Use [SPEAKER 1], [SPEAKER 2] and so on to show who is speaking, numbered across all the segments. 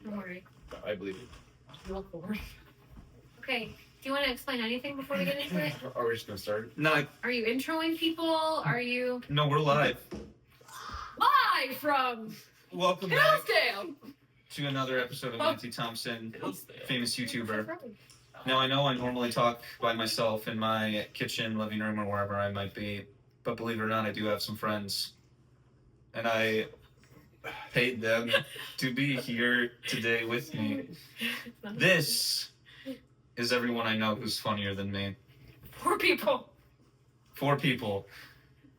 [SPEAKER 1] Don't worry.
[SPEAKER 2] I believe it.
[SPEAKER 1] You look bored. Okay. Do you want to explain anything before we get into it?
[SPEAKER 2] Are we just gonna start?
[SPEAKER 3] No.
[SPEAKER 1] Are you introing people? Are you
[SPEAKER 3] No, we're live.
[SPEAKER 1] live from
[SPEAKER 3] Welcome back
[SPEAKER 1] Hillsdale
[SPEAKER 3] to another episode of Matthew Thompson, famous YouTuber. Now, I know I normally talk by myself in my kitchen, living room, or wherever I might be, but believe it or not, I do have some friends, and I paid them to be here today with me. This is everyone I know who's funnier than me.
[SPEAKER 1] 4 people.
[SPEAKER 3] 4 people.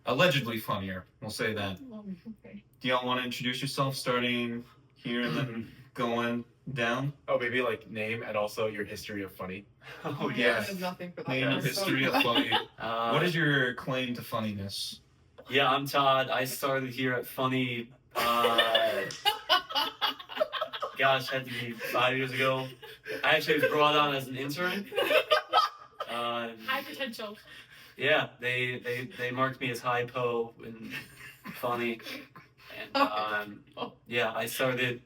[SPEAKER 3] Allegedly funnier, we'll say that.
[SPEAKER 1] Okay.
[SPEAKER 3] Do y'all want to introduce yourself, starting here and then going down?
[SPEAKER 2] Oh, maybe like name and also your history of funny.
[SPEAKER 3] Oh,
[SPEAKER 4] I
[SPEAKER 3] yeah.
[SPEAKER 4] have nothing for that.
[SPEAKER 3] Name and history of funny.
[SPEAKER 5] Uh,
[SPEAKER 3] What is your claim to funniness?
[SPEAKER 5] Yeah, I'm Todd. I started here at Funny, gosh, had to be 5 years ago. I actually was brought on as an intern.
[SPEAKER 1] High potential.
[SPEAKER 5] Yeah, they marked me as high po and funny, and yeah, I started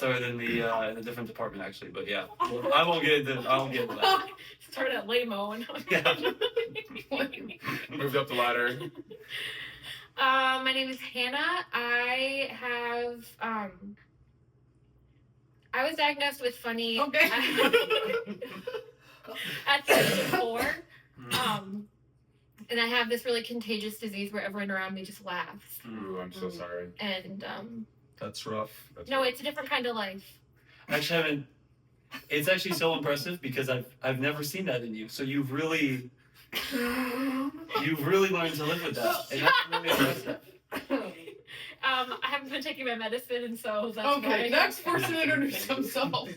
[SPEAKER 5] in the different department actually, but yeah, I won't get into that.
[SPEAKER 1] Started at Lamo and
[SPEAKER 5] Yeah.
[SPEAKER 2] Moved up the ladder.
[SPEAKER 1] My name is Hannah. I was diagnosed with funny
[SPEAKER 4] Okay.
[SPEAKER 1] at the age of 4. And I have this really contagious disease where everyone around me just laughs.
[SPEAKER 2] Ooh, I'm so sorry.
[SPEAKER 1] And
[SPEAKER 3] That's rough.
[SPEAKER 1] no, it's a different kind of life.
[SPEAKER 5] I actually haven't. It's actually so impressive because I've never seen that in you. So you've really learned to live with that, and that's really impressive.
[SPEAKER 1] I haven't been taking my medicine, and so that's
[SPEAKER 4] Okay,
[SPEAKER 1] why.
[SPEAKER 4] next person introduce himself.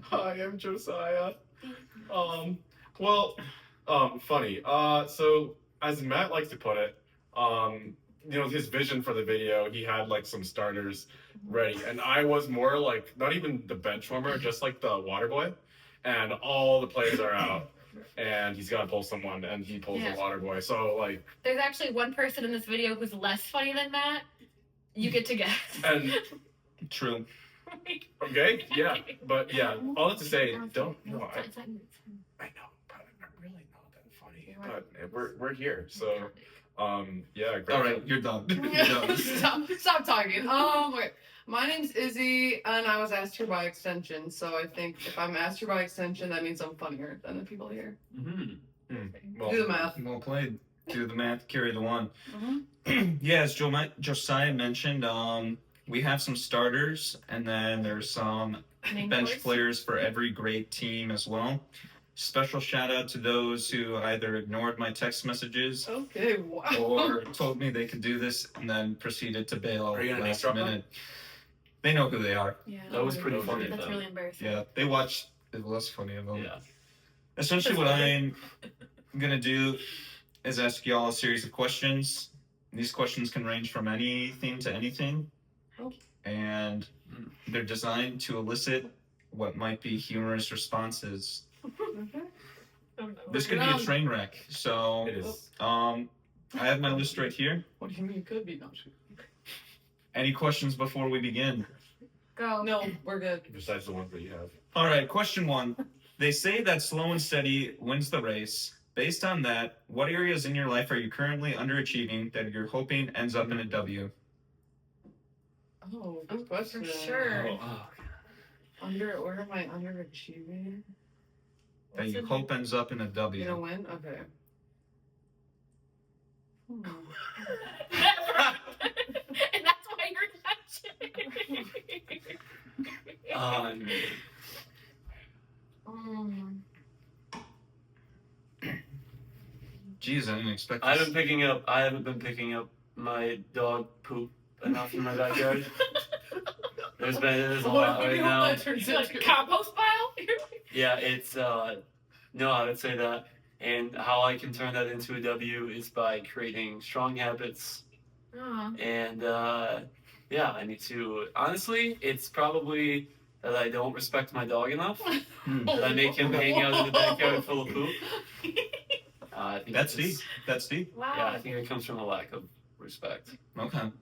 [SPEAKER 2] Hi, I'm Josiah. Funny. So as Matt likes to put it, his vision for the video, he had like some starters ready, and I was more like not even the bench warmer, just like the water boy, and all the players are out, and he's got to pull someone, and he pulls the water boy. So like,
[SPEAKER 1] There's actually one person in this video who's less funny than Matt. You get to guess.
[SPEAKER 2] and
[SPEAKER 3] True.
[SPEAKER 2] okay, yeah, but yeah, all that to say, don't no, I know, but I'm really not that funny, but we're here, so yeah. Great.
[SPEAKER 3] All right, you're done. You're done.
[SPEAKER 4] Stop talking. Okay. My name's Izzy, and I was asked here by extension. So I think if I'm asked here by extension, that means I'm funnier than the people here.
[SPEAKER 5] Mm-hmm.
[SPEAKER 2] Well,
[SPEAKER 4] Do the math.
[SPEAKER 3] Well played. Do the math, carry the one.
[SPEAKER 4] Mm-hmm.
[SPEAKER 3] Yeah, as Josiah mentioned, we have some starters, and then there's some bench players for every great team as well. Special shout out to those who either ignored my text messages
[SPEAKER 4] Okay, wow.
[SPEAKER 3] or told me they could do this and then proceeded to bail
[SPEAKER 2] Are you gonna
[SPEAKER 3] last
[SPEAKER 2] name drop
[SPEAKER 3] minute. They know who they are.
[SPEAKER 1] Yeah,
[SPEAKER 5] That was pretty funny.
[SPEAKER 1] That's
[SPEAKER 5] though.
[SPEAKER 1] really embarrassing.
[SPEAKER 3] Yeah, they watched. It was funny of them.
[SPEAKER 5] Yeah.
[SPEAKER 3] Essentially, what I'm gonna do is ask y'all a series of questions. These questions can range from anything to anything, and they're designed to elicit what might be humorous responses. This could be a train wreck. So,
[SPEAKER 2] it is.
[SPEAKER 3] I have my list right here.
[SPEAKER 4] What do you mean it could be? Not true.
[SPEAKER 3] Any questions before we begin?
[SPEAKER 1] Go.
[SPEAKER 4] No, we're good.
[SPEAKER 2] Besides the ones that you have.
[SPEAKER 3] All right, question 1. They say that slow and steady wins the race. Based on that, what areas in your life are you currently underachieving that you're hoping ends up in a W?
[SPEAKER 4] Oh, good question.
[SPEAKER 1] For sure.
[SPEAKER 4] Where am I underachieving?
[SPEAKER 3] That you hope ends up in a W.
[SPEAKER 4] You know when? Okay.
[SPEAKER 1] And that's why you're touching.
[SPEAKER 3] Jeez, I didn't expect this.
[SPEAKER 5] I haven't been picking up my dog poop enough in my backyard. There's a lot right now.
[SPEAKER 1] Like a compost pile?
[SPEAKER 5] Yeah, it's no, I would say that. And how I can turn that into a W is by creating strong habits. And yeah, I need to. Honestly, it's probably that I don't respect my dog enough. That I make him hang out in the backyard full of poop. I think
[SPEAKER 3] That's deep. That's deep.
[SPEAKER 1] Wow.
[SPEAKER 5] Yeah, I think it comes from a lack of respect.
[SPEAKER 3] Okay.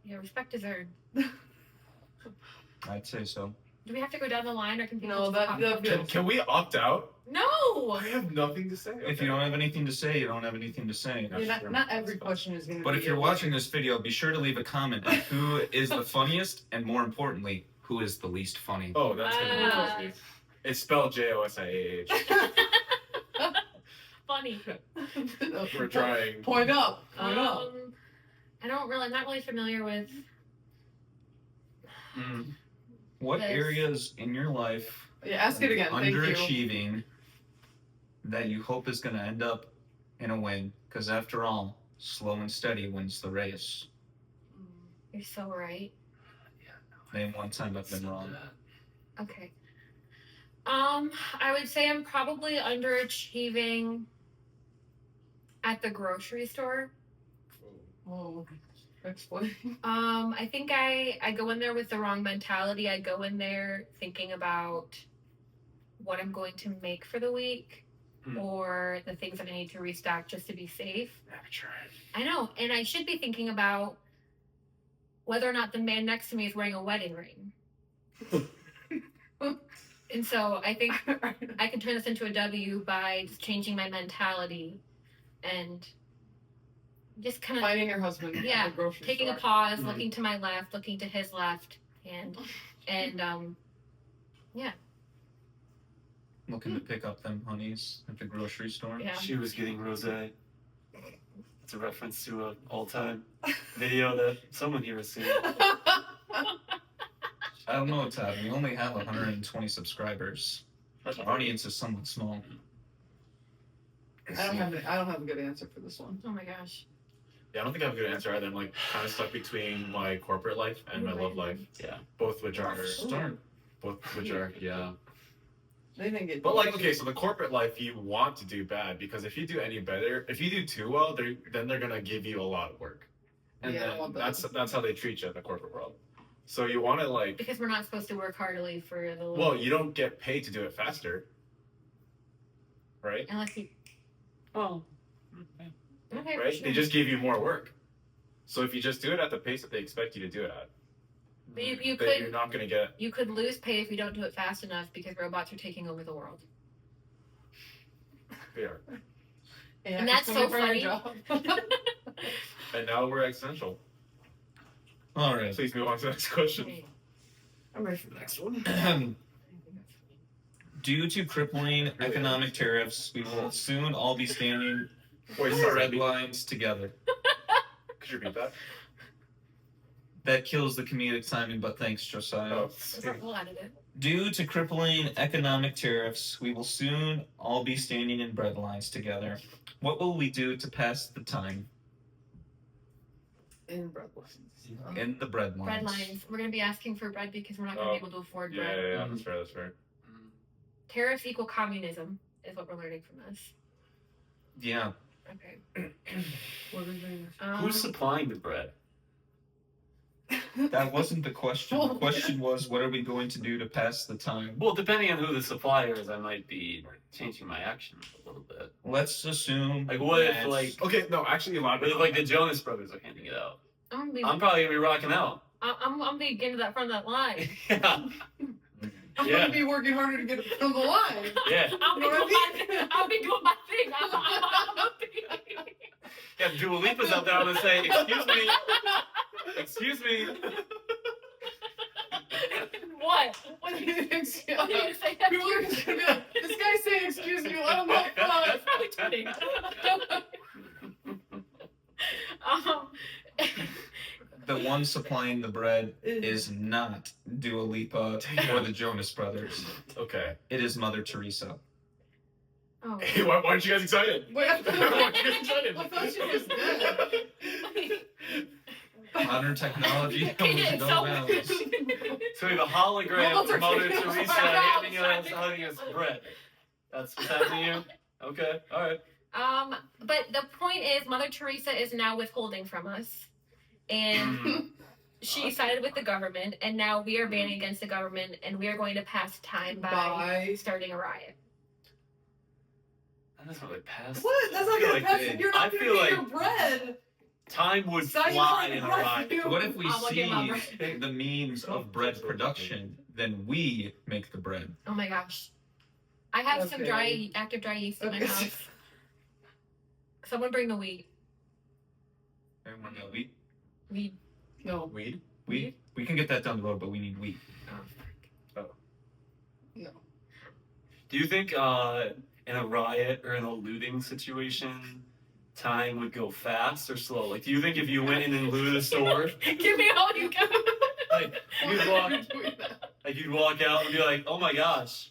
[SPEAKER 1] Yeah, respect is earned.
[SPEAKER 3] I'd say so.
[SPEAKER 1] Do we have to go down the line, or can people
[SPEAKER 4] No,
[SPEAKER 1] just
[SPEAKER 4] that-
[SPEAKER 1] pop
[SPEAKER 4] that
[SPEAKER 1] up?
[SPEAKER 4] feels-
[SPEAKER 2] Can we opt out?
[SPEAKER 1] No!
[SPEAKER 2] I have nothing to say.
[SPEAKER 3] If you don't have anything to say, you don't have anything to say.
[SPEAKER 4] Yeah, not every question is going to be.
[SPEAKER 3] But if you're watching this video, be sure to leave a comment on who is the funniest, and more importantly, who is the least funny.
[SPEAKER 2] Oh, that's gonna be easy. It's spelled Josiah.
[SPEAKER 1] Funny.
[SPEAKER 2] We're trying.
[SPEAKER 4] Point up. Point up.
[SPEAKER 1] I'm not really familiar with.
[SPEAKER 3] What
[SPEAKER 1] This.
[SPEAKER 3] areas in your life
[SPEAKER 4] Yeah, ask it again. Thank you.
[SPEAKER 3] underachieving that you hope is going to end up in a win? Because after all, slow and steady wins the race.
[SPEAKER 1] You're so right.
[SPEAKER 3] Name one time I've been wrong.
[SPEAKER 1] Okay. I would say I'm probably underachieving at the grocery store.
[SPEAKER 4] Oh, explain.
[SPEAKER 1] I think I go in there with the wrong mentality. I go in there thinking about what I'm going to make for the week or the things that I need to restock just to be safe. I know. And I should be thinking about whether or not the man next to me is wearing a wedding ring. And so I think I can turn this into a W by just changing my mentality and just kind of
[SPEAKER 4] Finding your husband.
[SPEAKER 1] Yeah,
[SPEAKER 4] At the grocery
[SPEAKER 1] taking a
[SPEAKER 4] store.
[SPEAKER 1] pause, looking to my left, looking to his left, and
[SPEAKER 3] Looking to pick up them honeys at the grocery store.
[SPEAKER 1] yeah.
[SPEAKER 5] She was getting rosé. It's a reference to an all-time video that someone here has seen.
[SPEAKER 3] I don't know, Todd. We only have 120 subscribers. Our audience is somewhat small.
[SPEAKER 4] I don't have a good answer for this one.
[SPEAKER 1] Oh my gosh.
[SPEAKER 2] Yeah, I don't think I have a good answer either. I'm like kind of stuck between my corporate life and my love life.
[SPEAKER 5] Yeah.
[SPEAKER 2] Both which are
[SPEAKER 3] Start.
[SPEAKER 2] yeah.
[SPEAKER 4] They didn't get.
[SPEAKER 2] But like, okay, so the corporate life you want to do bad because if you do any better, if you do too well, then they're gonna give you a lot of work, and
[SPEAKER 4] Yeah, I want
[SPEAKER 2] then
[SPEAKER 4] that.
[SPEAKER 2] that's how they treat you in the corporate world. So you want to like,
[SPEAKER 1] Because we're not supposed to work heartily for the
[SPEAKER 2] well, you don't get paid to do it faster, right?
[SPEAKER 1] unless you
[SPEAKER 5] Oh.
[SPEAKER 1] okay,
[SPEAKER 2] Right?
[SPEAKER 1] sure.
[SPEAKER 2] They just give you more work. So if you just do it at the pace that they expect you to do it at,
[SPEAKER 1] But you
[SPEAKER 2] then you're
[SPEAKER 1] could
[SPEAKER 2] not gonna get.
[SPEAKER 1] you could lose pay if you don't do it fast enough because robots are taking over the world.
[SPEAKER 2] They are.
[SPEAKER 4] Yeah,
[SPEAKER 1] And that's
[SPEAKER 4] it's
[SPEAKER 1] so
[SPEAKER 4] for your
[SPEAKER 1] funny.
[SPEAKER 4] job.
[SPEAKER 2] And now we're existential.
[SPEAKER 3] All right.
[SPEAKER 2] Please move on to the next question.
[SPEAKER 4] I'm ready for the next one.
[SPEAKER 3] Due to crippling economic tariffs, we will soon all be standing
[SPEAKER 2] Wait,
[SPEAKER 3] in
[SPEAKER 2] sorry.
[SPEAKER 3] red lines together.
[SPEAKER 2] Could you repeat that?
[SPEAKER 3] That kills the comedic timing, but thanks, Josiah.
[SPEAKER 2] Oh.
[SPEAKER 1] We'll edit it.
[SPEAKER 3] Due to crippling economic tariffs, we will soon all be standing in bread lines together. What will we do to pass the time
[SPEAKER 4] In bread lines.
[SPEAKER 3] in the bread lines?
[SPEAKER 1] Bread lines. We're gonna be asking for bread because we're not gonna
[SPEAKER 2] Oh.
[SPEAKER 1] be able to afford
[SPEAKER 2] Yeah,
[SPEAKER 1] bread.
[SPEAKER 2] yeah, yeah. That's fair. That's fair.
[SPEAKER 1] Tariffs equal communism is what we're learning from this.
[SPEAKER 3] Yeah.
[SPEAKER 1] Okay.
[SPEAKER 4] What are we doing?
[SPEAKER 5] Who's supplying the bread?
[SPEAKER 3] That wasn't the question. The question was, what are we going to do to pass the time?
[SPEAKER 5] Well, depending on who the supplier is, I might be changing my actions a little bit.
[SPEAKER 3] Let's assume.
[SPEAKER 5] Like, what if,
[SPEAKER 3] that-
[SPEAKER 5] like,
[SPEAKER 2] Okay, no, actually,
[SPEAKER 5] what
[SPEAKER 2] elaborate.
[SPEAKER 5] if, like, the Jonas Brothers are handing it out?
[SPEAKER 1] I'm gonna be
[SPEAKER 5] I'm probably gonna be rocking out.
[SPEAKER 1] I'm gonna be getting to that front of that line.
[SPEAKER 5] Yeah.
[SPEAKER 4] I'm
[SPEAKER 5] Yeah.
[SPEAKER 4] gonna be working harder to get it from the line.
[SPEAKER 5] Yeah.
[SPEAKER 1] I'll be
[SPEAKER 4] You know
[SPEAKER 1] doing
[SPEAKER 4] what
[SPEAKER 1] my I'll be doing my thing.
[SPEAKER 5] Yeah, Dua Lipa's out there. I'm gonna say, excuse me. Excuse me.
[SPEAKER 1] What? What are you
[SPEAKER 4] Excuse
[SPEAKER 1] what are you gonna say?
[SPEAKER 4] People are just gonna be like, this guy's saying excuse me, let him know.
[SPEAKER 1] That's probably kidding.
[SPEAKER 3] The one supplying the bread is not Dua Lipa or the Jonas Brothers.
[SPEAKER 2] Okay.
[SPEAKER 3] It is Mother Teresa.
[SPEAKER 1] Oh.
[SPEAKER 2] Hey, why aren't you guys excited?
[SPEAKER 4] Wait, I
[SPEAKER 2] Why aren't you guys excited?
[SPEAKER 4] thought she was dead.
[SPEAKER 3] Modern technology
[SPEAKER 1] Okay,
[SPEAKER 3] knows
[SPEAKER 1] so-
[SPEAKER 3] no bounds.
[SPEAKER 5] So we have a hologram
[SPEAKER 4] Robots are
[SPEAKER 5] of Mother
[SPEAKER 4] taking
[SPEAKER 5] Teresa
[SPEAKER 4] over our
[SPEAKER 5] handing us bread. That's what's happening here? Okay, alright.
[SPEAKER 1] But the point is, Mother Teresa is now withholding from us, and she sided with the government, and now we are banning against the government, and we are going to pass time by
[SPEAKER 4] Bye.
[SPEAKER 1] starting a riot.
[SPEAKER 5] That doesn't really pass.
[SPEAKER 4] What? That's not
[SPEAKER 5] I feel
[SPEAKER 4] gonna
[SPEAKER 5] like
[SPEAKER 4] pass.
[SPEAKER 5] they-
[SPEAKER 4] You're not
[SPEAKER 5] I
[SPEAKER 4] gonna
[SPEAKER 5] feel
[SPEAKER 4] get
[SPEAKER 5] like-
[SPEAKER 4] your bread.
[SPEAKER 5] Time would
[SPEAKER 4] So you
[SPEAKER 5] fly
[SPEAKER 4] like
[SPEAKER 5] in a
[SPEAKER 4] rush
[SPEAKER 5] riot.
[SPEAKER 4] you.
[SPEAKER 3] What if we
[SPEAKER 1] I'll look at my
[SPEAKER 3] see the means of bread production, then we make the bread?
[SPEAKER 1] Oh my gosh. I have some active dry yeast in my
[SPEAKER 4] Okay.
[SPEAKER 1] house. Someone bring the wheat.
[SPEAKER 3] Everyone got wheat?
[SPEAKER 1] Wheat.
[SPEAKER 4] No.
[SPEAKER 2] Weed?
[SPEAKER 3] Wheat? We can get that down the road, but we need wheat.
[SPEAKER 4] No.
[SPEAKER 5] Do you think in a riot or in a looting situation, time would go fast or slow? Like, do you think if you went in and looted a store,
[SPEAKER 1] Give me all you got.
[SPEAKER 5] like you'd walk out and be like, "Oh my gosh,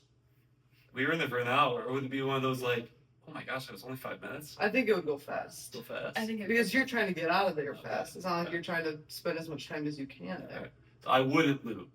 [SPEAKER 5] we were in there for an hour," or would it be one of those like, "Oh my gosh, it was only 5 minutes"?
[SPEAKER 4] I think it would go fast.
[SPEAKER 5] Still fast.
[SPEAKER 1] I think
[SPEAKER 4] Because you're trying to get out of there fast. It's not like you're trying to spend as much time as you can there.
[SPEAKER 5] I wouldn't loot.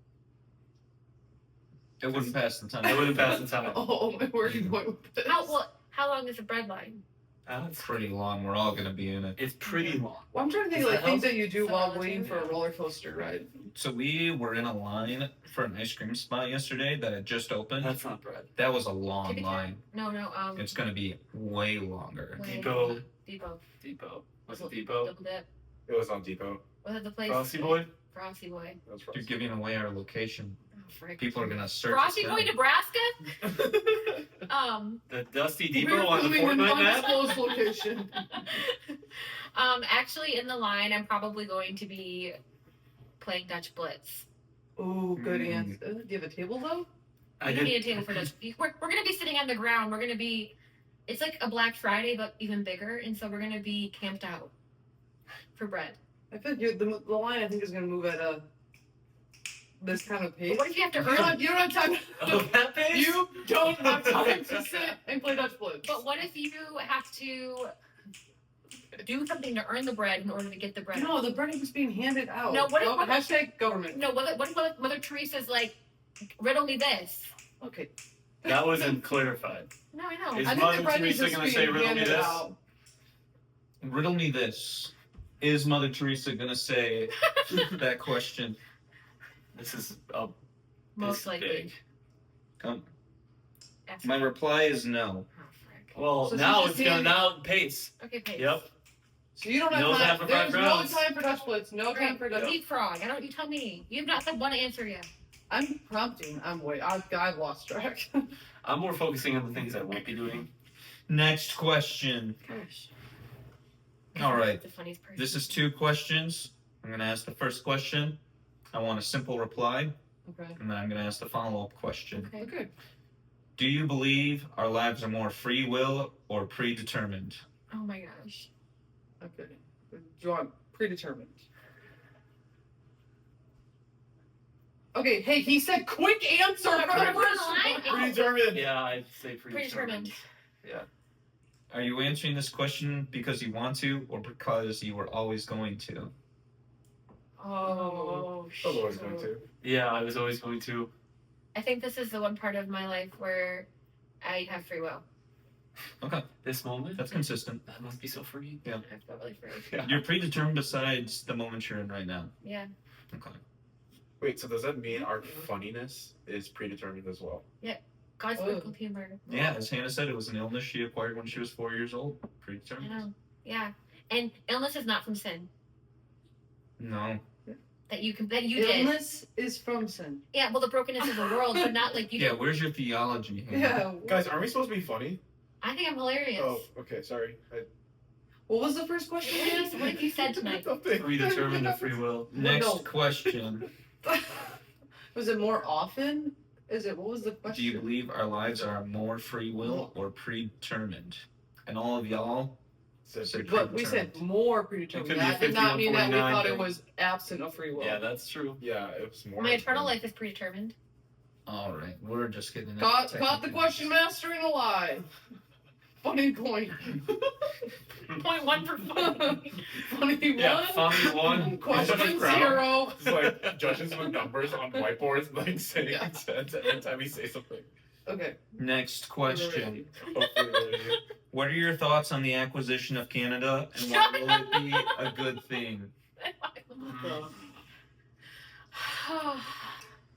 [SPEAKER 3] It wouldn't pass the time.
[SPEAKER 5] I wouldn't pass the time.
[SPEAKER 4] Oh, where are you going with this?
[SPEAKER 1] How long is the bread line?
[SPEAKER 5] It's
[SPEAKER 3] Pretty long. We're all gonna be in it.
[SPEAKER 5] It's pretty long.
[SPEAKER 4] Well, I'm trying to think
[SPEAKER 5] Is
[SPEAKER 4] of like
[SPEAKER 5] that
[SPEAKER 4] things
[SPEAKER 5] how-
[SPEAKER 4] that you do
[SPEAKER 1] So
[SPEAKER 4] while
[SPEAKER 1] that's
[SPEAKER 4] waiting
[SPEAKER 1] it.
[SPEAKER 4] for a roller coaster ride.
[SPEAKER 3] So we were in a line for an ice cream spot yesterday that had just opened.
[SPEAKER 5] That's not bread.
[SPEAKER 3] That was a long
[SPEAKER 1] Tippy
[SPEAKER 3] line.
[SPEAKER 1] No.
[SPEAKER 3] It's gonna be way longer.
[SPEAKER 1] Wait.
[SPEAKER 5] Depot.
[SPEAKER 1] Depot.
[SPEAKER 5] Was it Depot?
[SPEAKER 1] Double dip.
[SPEAKER 2] It was on Depot.
[SPEAKER 1] Was it the place?
[SPEAKER 5] Frosty Boy?
[SPEAKER 1] Frosty Boy.
[SPEAKER 2] That was
[SPEAKER 3] You're
[SPEAKER 2] Frosty.
[SPEAKER 3] giving away our location.
[SPEAKER 1] Oh, frick.
[SPEAKER 3] People are gonna search.
[SPEAKER 1] Frosty
[SPEAKER 3] us
[SPEAKER 1] Boy,
[SPEAKER 3] down.
[SPEAKER 1] Nebraska?
[SPEAKER 5] The Dusty
[SPEAKER 4] We're
[SPEAKER 5] Depot on the
[SPEAKER 4] moving in
[SPEAKER 5] Fortnite map?
[SPEAKER 4] undisclosed location.
[SPEAKER 1] Actually, in the line, I'm probably going to be playing Dutch Blitz.
[SPEAKER 4] Oh, good
[SPEAKER 3] Mm.
[SPEAKER 4] answer. Do you have a table though?
[SPEAKER 5] I
[SPEAKER 1] We don't
[SPEAKER 5] did.
[SPEAKER 1] need a table for Dutch. We're going to be sitting on the ground. We're going to be. It's like a Black Friday, but even bigger, and so we're going to be camped out for bread.
[SPEAKER 4] I feel like the line I think is going to move at this kind of pace.
[SPEAKER 1] But what if you have to
[SPEAKER 4] You
[SPEAKER 1] earn?
[SPEAKER 4] don't have time.
[SPEAKER 5] Oh, that pace?
[SPEAKER 4] You don't have time to sit and play Dutch Blitz.
[SPEAKER 1] But what if you have to do something to earn the bread in order to get the bread?
[SPEAKER 4] No, the bread is being handed out.
[SPEAKER 1] No, what if- what if-
[SPEAKER 4] hashtag government.
[SPEAKER 1] No, what if Mother Teresa's like, riddle me this?
[SPEAKER 4] Okay.
[SPEAKER 5] That wasn't clarified.
[SPEAKER 1] No, I know.
[SPEAKER 5] Is
[SPEAKER 4] I think
[SPEAKER 5] Mother
[SPEAKER 4] the bread is
[SPEAKER 5] Teresa
[SPEAKER 4] just
[SPEAKER 5] gonna
[SPEAKER 4] being
[SPEAKER 5] say, "Riddle me
[SPEAKER 4] handed
[SPEAKER 5] this"?
[SPEAKER 4] out.
[SPEAKER 3] Riddle me this. Is Mother Teresa gonna say that question?
[SPEAKER 5] This is
[SPEAKER 1] Most
[SPEAKER 5] this
[SPEAKER 1] likely.
[SPEAKER 5] big.
[SPEAKER 3] Come.
[SPEAKER 1] Ask
[SPEAKER 3] My
[SPEAKER 1] me.
[SPEAKER 3] reply is no.
[SPEAKER 1] Oh, frick.
[SPEAKER 5] Well,
[SPEAKER 4] So
[SPEAKER 5] now
[SPEAKER 4] she's
[SPEAKER 5] it's
[SPEAKER 4] just
[SPEAKER 5] gonna
[SPEAKER 4] handing-
[SPEAKER 5] now pace.
[SPEAKER 1] Okay, Paige.
[SPEAKER 5] Yep.
[SPEAKER 4] So you don't have
[SPEAKER 5] No
[SPEAKER 4] time.
[SPEAKER 5] time for
[SPEAKER 4] There's no
[SPEAKER 5] backgrounds.
[SPEAKER 4] time for Dutch Blitz. No time for Dutch.
[SPEAKER 1] Leapfrog. I don't. You tell me. You have not said one answer yet.
[SPEAKER 4] I'm prompting. I've lost track.
[SPEAKER 5] I'm more focusing on the things I won't be doing.
[SPEAKER 3] Next question.
[SPEAKER 1] Gosh.
[SPEAKER 3] All right.
[SPEAKER 1] The funniest person.
[SPEAKER 3] This is 2 questions. I'm gonna ask the first question. I want a simple reply,
[SPEAKER 4] Okay.
[SPEAKER 3] and then I'm gonna ask the follow-up question.
[SPEAKER 1] Okay.
[SPEAKER 4] Okay.
[SPEAKER 3] Do you believe our lives are more free will or predetermined?
[SPEAKER 1] Oh my gosh.
[SPEAKER 4] Okay. Do you want predetermined? Okay. Hey, he said quick answer.
[SPEAKER 1] We're
[SPEAKER 4] for the
[SPEAKER 1] on the
[SPEAKER 4] first
[SPEAKER 1] line?
[SPEAKER 4] one.
[SPEAKER 2] Predetermined.
[SPEAKER 5] Yeah, I'd say
[SPEAKER 1] Predetermined.
[SPEAKER 5] predetermined.
[SPEAKER 3] Are you answering this question because you want to or because you were always going to?
[SPEAKER 1] Oh.
[SPEAKER 2] I was always going to.
[SPEAKER 5] Yeah, I was always going to.
[SPEAKER 1] I think this is the one part of my life where I have free will.
[SPEAKER 5] This moment?
[SPEAKER 3] That's consistent.
[SPEAKER 5] That must be so free.
[SPEAKER 1] I feel really free.
[SPEAKER 5] Yeah.
[SPEAKER 3] You're predetermined besides the moment you're in right now.
[SPEAKER 1] Yeah.
[SPEAKER 3] Okay.
[SPEAKER 2] Wait, so does that mean our funniness is predetermined as well?
[SPEAKER 1] God's
[SPEAKER 4] Oh.
[SPEAKER 1] sprinkled humor.
[SPEAKER 3] Yeah, as Hannah said, it was an illness she acquired when she was 4 years old.
[SPEAKER 1] I
[SPEAKER 3] Predetermined.
[SPEAKER 1] know. Yeah. And illness is not from sin.
[SPEAKER 3] No.
[SPEAKER 1] That you did.
[SPEAKER 4] Illness is from sin.
[SPEAKER 1] Yeah. Well, the brokenness of the world, but not like you.
[SPEAKER 3] Yeah,
[SPEAKER 1] did.
[SPEAKER 3] where's your theology, Hannah?
[SPEAKER 4] Yeah.
[SPEAKER 2] Guys, aren't we supposed to be funny?
[SPEAKER 1] I think I'm hilarious.
[SPEAKER 2] Oh, okay, sorry.
[SPEAKER 4] What was the first question again?
[SPEAKER 1] What have you said tonight?
[SPEAKER 5] Predetermined of free will.
[SPEAKER 3] Next
[SPEAKER 4] No.
[SPEAKER 3] question.
[SPEAKER 4] Was it more often? What was the
[SPEAKER 3] Do
[SPEAKER 4] question?
[SPEAKER 3] you believe our lives are more free will or predetermined? And all of y'all said
[SPEAKER 4] But we said more predetermined.
[SPEAKER 5] It could be
[SPEAKER 4] That did not mean that we
[SPEAKER 5] 51,
[SPEAKER 4] thought it
[SPEAKER 5] 49,
[SPEAKER 4] was absent of free will.
[SPEAKER 5] Yeah, that's true.
[SPEAKER 2] Yeah, it was more.
[SPEAKER 1] My eternal life is predetermined.
[SPEAKER 3] All right, we're just getting into
[SPEAKER 4] Caught the
[SPEAKER 3] technical
[SPEAKER 4] question master in a lie. Funny point.
[SPEAKER 1] 0.1 for fun.
[SPEAKER 4] Funny
[SPEAKER 5] Yeah,
[SPEAKER 4] one.
[SPEAKER 5] funny one.
[SPEAKER 4] Question
[SPEAKER 2] Crowd.
[SPEAKER 4] 0.
[SPEAKER 2] It's like judges with numbers on whiteboards, like saying
[SPEAKER 4] Yeah.
[SPEAKER 2] consent every time we say something.
[SPEAKER 4] Okay.
[SPEAKER 3] Next question.
[SPEAKER 2] Hopefully, really.
[SPEAKER 3] What are your thoughts on the acquisition of Canada and why will it be a good thing?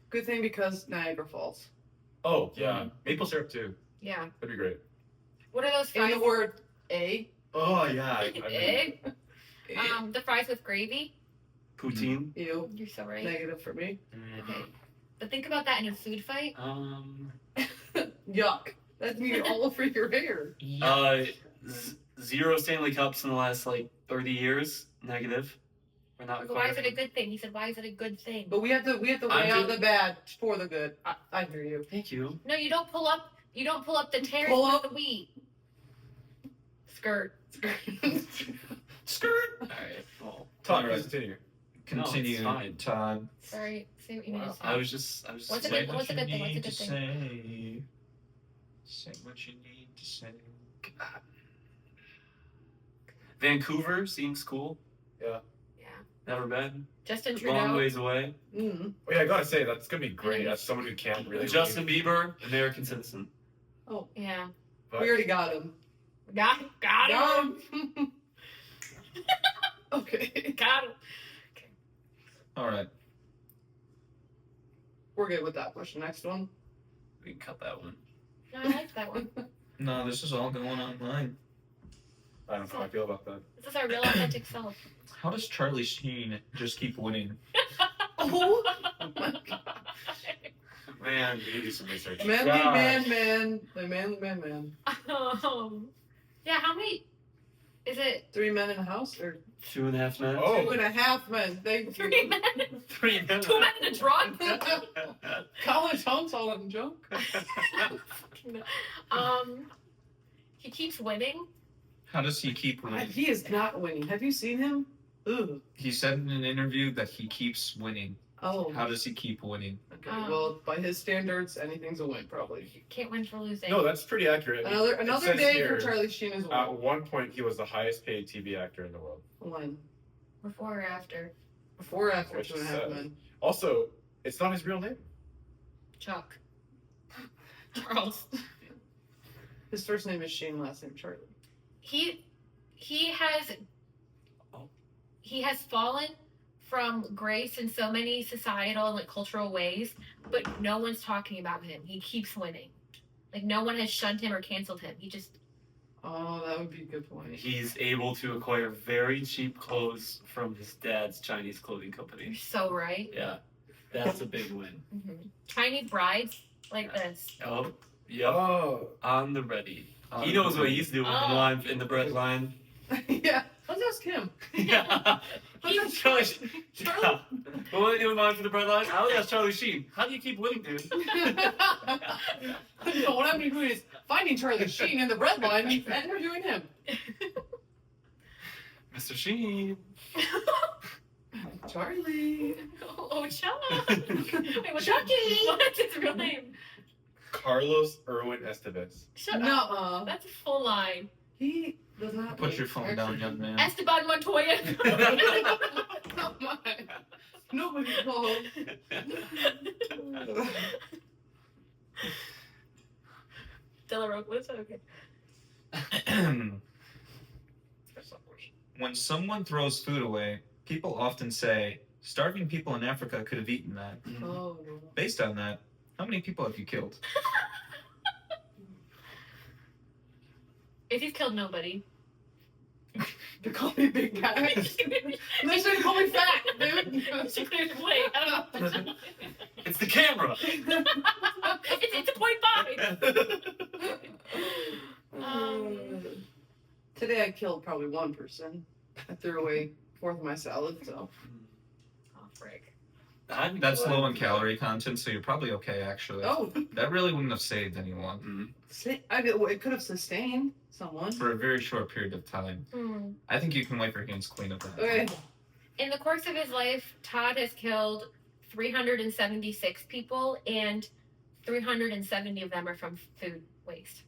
[SPEAKER 4] Good thing because Niagara Falls.
[SPEAKER 2] Oh yeah, maple syrup too.
[SPEAKER 1] Yeah.
[SPEAKER 2] That'd be great.
[SPEAKER 1] What are those
[SPEAKER 4] And
[SPEAKER 1] fries?
[SPEAKER 4] the word A.
[SPEAKER 2] Oh yeah. I mean,
[SPEAKER 1] Egg? The fries with gravy.
[SPEAKER 5] Poutine.
[SPEAKER 4] Ew.
[SPEAKER 1] You're so right.
[SPEAKER 4] Negative for me.
[SPEAKER 1] Okay. But think about that in a food fight.
[SPEAKER 4] Yuck. That's me all over your hair.
[SPEAKER 5] Zero Stanley Cups in the last like 30 years. Negative. We're not.
[SPEAKER 1] Why is it a good thing? He said, "Why is it a good thing?"
[SPEAKER 4] But we have to weigh out the bad for the good. I hear you.
[SPEAKER 5] Thank you.
[SPEAKER 1] No, you don't pull up. You don't pull up the tares
[SPEAKER 4] Pull
[SPEAKER 1] with
[SPEAKER 4] up.
[SPEAKER 1] the wheat. Skirt.
[SPEAKER 5] Skirt. All right. Well,
[SPEAKER 2] Todd,
[SPEAKER 3] Alright.
[SPEAKER 2] continue.
[SPEAKER 3] Continue,
[SPEAKER 5] it's fine.
[SPEAKER 3] Todd.
[SPEAKER 1] Sorry. Say what you need to say.
[SPEAKER 5] I was just.
[SPEAKER 1] What's a
[SPEAKER 3] Say
[SPEAKER 1] good-
[SPEAKER 3] what
[SPEAKER 1] what's a
[SPEAKER 3] you
[SPEAKER 1] good thing? What's a
[SPEAKER 3] need
[SPEAKER 1] good
[SPEAKER 3] to
[SPEAKER 1] thing?
[SPEAKER 3] say. Say what you need to say.
[SPEAKER 5] Vancouver seems cool.
[SPEAKER 1] Yeah.
[SPEAKER 5] Never been.
[SPEAKER 1] Justin
[SPEAKER 5] Long
[SPEAKER 1] Trudeau.
[SPEAKER 5] ways away.
[SPEAKER 4] Mm.
[SPEAKER 2] Oh, yeah, I gotta say that's gonna be great as someone who can't really.
[SPEAKER 5] Justin Bieber, American citizen.
[SPEAKER 1] Yeah.
[SPEAKER 2] But-
[SPEAKER 4] We already got him.
[SPEAKER 1] Got him.
[SPEAKER 4] him. Okay.
[SPEAKER 1] Got him.
[SPEAKER 3] All right.
[SPEAKER 4] We're good with that question. Next one.
[SPEAKER 5] We can cut that one.
[SPEAKER 1] No, I like that one.
[SPEAKER 3] No, this is all going online.
[SPEAKER 2] I don't know how I feel about that.
[SPEAKER 1] This is our real authentic self.
[SPEAKER 3] How does Charlie Sheen just keep winning?
[SPEAKER 4] Oh my god.
[SPEAKER 2] Man, you need to do some research.
[SPEAKER 4] Man.
[SPEAKER 1] Yeah, how many? Is it
[SPEAKER 4] 3 men in a house or
[SPEAKER 5] 2.5 men.
[SPEAKER 2] Oh.
[SPEAKER 4] 2.5 men? Thank
[SPEAKER 1] 3
[SPEAKER 4] you.
[SPEAKER 1] men?
[SPEAKER 5] 3 men.
[SPEAKER 1] 2 men in a drunk?
[SPEAKER 4] College homeschooling joke.
[SPEAKER 1] He keeps winning.
[SPEAKER 3] How does he keep winning?
[SPEAKER 4] He is not winning. Have you seen him? Ooh.
[SPEAKER 3] He said in an interview that he keeps winning.
[SPEAKER 4] Oh.
[SPEAKER 3] How does he keep winning?
[SPEAKER 4] Okay. Well, by his standards, anything's a win, probably.
[SPEAKER 1] Can't win for losing.
[SPEAKER 2] No, that's pretty accurate.
[SPEAKER 4] Another
[SPEAKER 2] It says
[SPEAKER 4] day
[SPEAKER 2] here,
[SPEAKER 4] for Charlie Sheen as
[SPEAKER 2] At
[SPEAKER 4] well.
[SPEAKER 2] one point, he was the highest paid TV actor in the world.
[SPEAKER 4] When?
[SPEAKER 1] Before or after?
[SPEAKER 4] Before or after
[SPEAKER 2] Which is
[SPEAKER 4] 2.5
[SPEAKER 2] sad.
[SPEAKER 4] men?
[SPEAKER 2] Also, it's not his real name.
[SPEAKER 1] Chuck. Charles.
[SPEAKER 4] His first name is Shane, last name Charlie.
[SPEAKER 1] He has fallen from grace in so many societal and like cultural ways, but no one's talking about him. He keeps winning. Like no one has shunned him or canceled him. He just
[SPEAKER 4] Oh, that would be a good point.
[SPEAKER 5] He's able to acquire very cheap clothes from his dad's Chinese clothing
[SPEAKER 1] you're
[SPEAKER 5] company.
[SPEAKER 1] so right.
[SPEAKER 5] Yeah, that's a big win.
[SPEAKER 1] Chinese brides like this.
[SPEAKER 5] Oh, yep.
[SPEAKER 2] Oh.
[SPEAKER 5] On the ready. He knows what he's doing in the bread line.
[SPEAKER 4] Yeah. Let's ask him.
[SPEAKER 5] Yeah. Charlie. Yeah. What are they doing mine for the bread line? I would ask Charlie Sheen. How do you keep winning, dude?
[SPEAKER 4] No, what I'm doing is finding Charlie Sheen in the bread line and interviewing him.
[SPEAKER 5] Mr. Sheen.
[SPEAKER 4] Charlie.
[SPEAKER 1] Oh, Chuck. Wait, what's What's his real name?
[SPEAKER 2] Carlos Irwin Estevez.
[SPEAKER 1] Shut up.
[SPEAKER 4] Nuh-uh.
[SPEAKER 1] That's a full line.
[SPEAKER 4] He does not.
[SPEAKER 3] Put your phone down, young man.
[SPEAKER 1] Esteban Montoya.
[SPEAKER 4] Oh my. Nobody called.
[SPEAKER 1] Della Robles. Okay.
[SPEAKER 3] When someone throws food away, people often say, starving people in Africa could have eaten that.
[SPEAKER 4] Oh no.
[SPEAKER 3] Based on that, how many people have you killed?
[SPEAKER 1] If he's killed nobody.
[SPEAKER 4] They call me big guy. They should call me fat, dude.
[SPEAKER 1] Wait, I don't know.
[SPEAKER 5] It's the camera.
[SPEAKER 1] It's a 0.5.
[SPEAKER 4] Today I killed probably one person. I threw away 4th of my salad, so.
[SPEAKER 1] Oh, frick.
[SPEAKER 3] That's low in calorie content, so you're probably okay, actually.
[SPEAKER 4] Oh,
[SPEAKER 3] That really wouldn't have saved anyone
[SPEAKER 4] it could have sustained someone.
[SPEAKER 3] for a very short period of time.
[SPEAKER 1] Hmm.
[SPEAKER 3] I think you can wipe your hands clean of that.
[SPEAKER 4] Okay.
[SPEAKER 1] In the course of his life, Todd has killed 376 people, and 370 of them are from food waste.